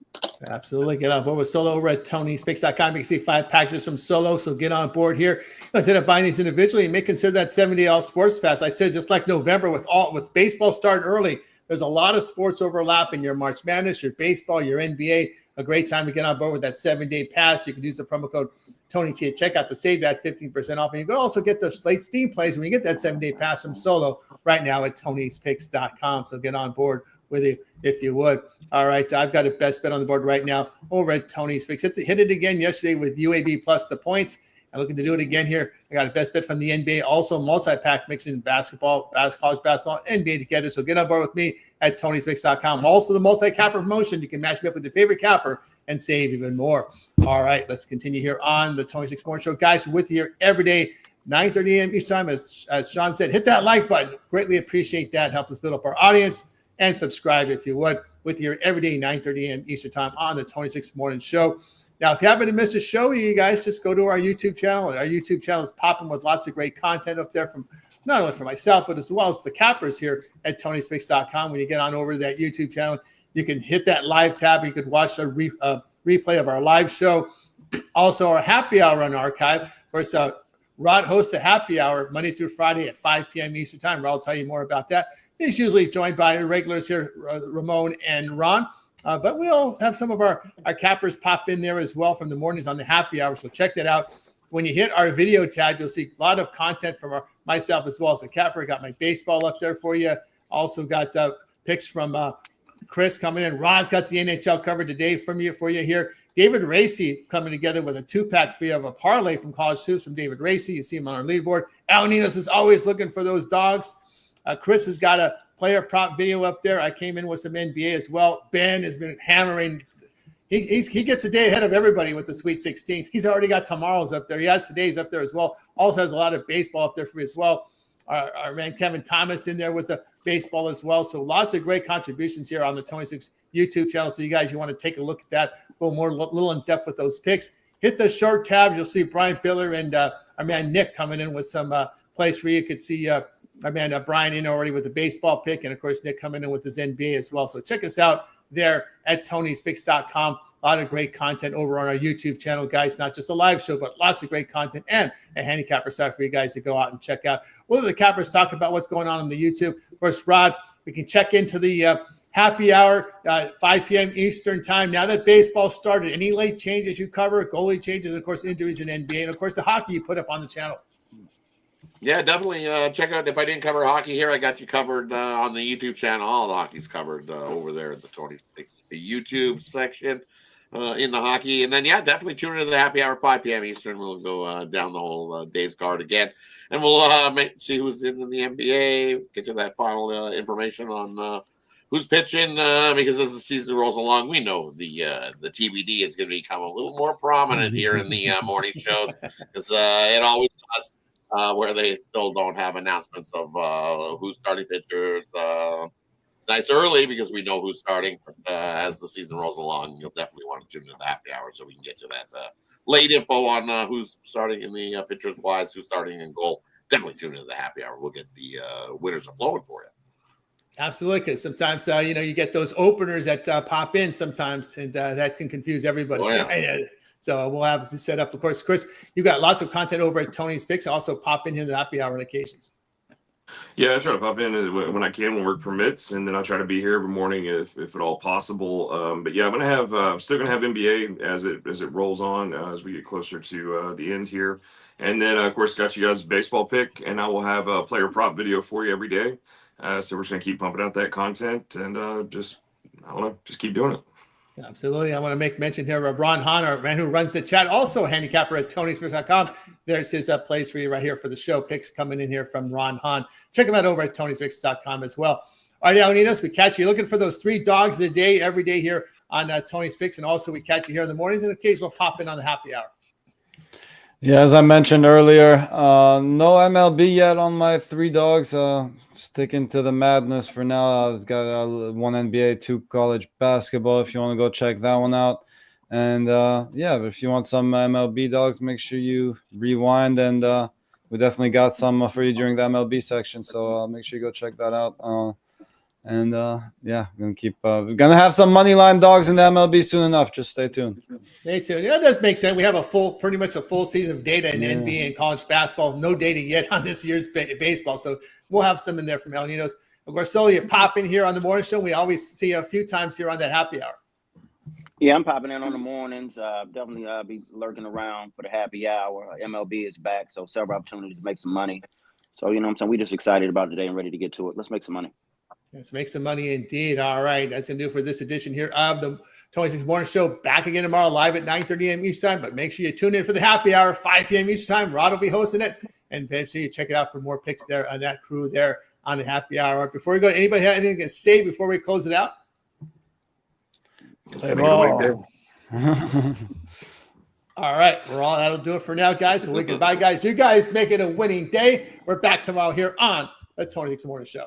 Absolutely. Get on board with Solo over at Tony'sPicks.com. You can see 5 packages from Solo, so get on board here. Instead of buying these individually, you may consider that 7-day all sports pass. I said just like November with baseball starting early, there's a lot of sports overlap in your March Madness, your baseball, your NBA. a great time to get on board with that 7-day pass. You can use the promo code Tony T at checkout to save that 15% off. And you can also get those late Steam plays when you get that 7-day pass from Solo right now at Tony'sPicks.com. So get on board with it if you would. All right, I've got a best bet on the board right now over at Tony's Picks. Hit it again yesterday with UAB plus the points. I'm looking to do it again here. I got a best bet from the NBA, also multi-pack mixing basketball, college basketball, NBA together. So get on board with me at Tony'sPicks.com. Also the multi-capper promotion. You can match me up with your favorite capper and save even more. All right, let's continue here on the Tony Six Morning Show. Guys, we're with you here every day, 9:30 a.m. each time. As Sean said, hit that like button. Greatly appreciate that. Helps us build up our audience. And subscribe if you would. With you every day, 9:30 a.m. Eastern time on the 26 Morning Show. Now, if you happen to miss a show, you guys just go to our YouTube channel. Our YouTube channel is popping with lots of great content up there from not only for myself, but as well as the cappers here at Tony'sPicks.com. When you get on over to that YouTube channel, you can hit that live tab. You could watch a replay of our live show. Also, our happy hour on archive. Of course, Rod hosts the happy hour Monday through Friday at 5 p.m. Eastern time. Rod will tell you more about that. He's usually joined by regulars here, Ramon and Ron. But we'll have some of our cappers pop in there as well from the mornings on the happy hour. So check that out. When you hit our video tab, you'll see a lot of content from myself as well as the capper. Got my baseball up there for you. Also got picks from Chris coming in. Ron's got the NHL covered today for you here. David Racy coming together with a 2-pack for you of a parlay from College Hoops from David Racy. You see him on our leaderboard. Al Ninos is always looking for those dogs. Chris has got a player prop video up there. I came in with some NBA as well. Ben has been hammering. He gets a day ahead of everybody with the Sweet 16. He's already got tomorrow's up there. He has today's up there as well. Also has a lot of baseball up there for you as well. Our man Kevin Thomas in there with the baseball as well. So lots of great contributions here on the 26 YouTube channel. So you guys, you want to take a look at that a little in depth with those picks. Hit the short tabs. You'll see Brian Biller and our man Nick coming in with some plays for you. You could see our man Brian in already with the baseball pick, and of course Nick coming in with his NBA as well. So check us out there at Tony'sPicks.com. A lot of great content over on our YouTube channel, guys. Not just a live show, but lots of great content and a handicapper site for you guys to go out and check out. We'll let the cappers talk about what's going on the YouTube. Of course, Rod, we can check into the happy hour, 5 p.m. Eastern time. Now that baseball started, any late changes you cover, goalie changes, and of course injuries in NBA, and of course the hockey you put up on the channel. Yeah, definitely check out. If I didn't cover hockey here, I got you covered on the YouTube channel. All the hockey's covered over there at the Tony's Picks, the YouTube section in the hockey. And then, yeah, definitely tune into the happy hour, 5 p.m. Eastern. We'll go down the whole day's card again. And we'll see who's in the NBA, get you that final information on who's pitching, because as the season rolls along, we know the TBD is going to become a little more prominent here in the morning shows, because it always does. Where they still don't have announcements of who's starting pitchers. It's nice early because we know who's starting. As the season rolls along, you'll definitely want to tune into the happy hour so we can get to that late info on who's starting in the pitchers wise, who's starting in goal. Definitely tune into the happy hour. We'll get the winners of flowing for you. Absolutely, because sometimes you get those openers that pop in sometimes, and that can confuse everybody. Oh, yeah. So we'll have to set up. Of course, Chris, you got lots of content over at Tony's Picks. Also pop in here the happy hour on occasions. Yeah, I try to pop in when I can, when work permits, and then I try to be here every morning if at all possible. But yeah, I'm still gonna have NBA as it rolls on as we get closer to the end here, and then of course got you guys' baseball pick, and I will have a player prop video for you every day. So we're just gonna keep pumping out that content, and just keep doing it. Absolutely. I want to make mention here of Ron Hahn, our man who runs the chat, also a handicapper at Tony'sPicks.com. There's his plays for you right here for the show. Picks coming in here from Ron Hahn. Check him out over at Tony'sPicks.com as well. All right, Leonidas, we catch you looking for those 3 dogs of the day every day here on Tony's Picks, and also we catch you here in the mornings and occasional pop in on the happy hour. Yeah, as I mentioned earlier, no MLB yet on my 3 dogs. Sticking to the madness for now. I've got 1 NBA, 2 college basketball if you want to go check that one out. And yeah, but if you want some MLB dogs, make sure you rewind. And we definitely got some for you during the MLB section. So make sure you go check that out. And yeah, we're gonna have some money line dogs in the MLB soon enough. Just stay tuned. Stay tuned. Yeah, that does make sense. We have pretty much a full season of data in NBA and college basketball. No data yet on this year's baseball, so we'll have some in there from El Ninos. Of course, so you pop in here on the morning show. We always see you a few times here on that happy hour. Yeah, I'm popping in on the mornings. Definitely be lurking around for the happy hour. MLB is back, so several opportunities to make some money. So, you know what I'm saying? We're just excited about today and ready to get to it. Let's make some money. Let's make some money indeed. All right. That's going to do it for this edition here of the 26 Morning Show. Back again tomorrow live at 9:30 a.m. Eastern time. But make sure you tune in for the happy hour, 5 p.m. Eastern time. Rod will be hosting it. And make sure you check it out for more picks there on that crew there on the happy hour. Before we go, anybody have anything to say before we close it out? Make it a winning day. All right. That'll do it for now, guys. So goodbye, guys. You guys make it a winning day. We're back tomorrow here on the 26 Morning Show.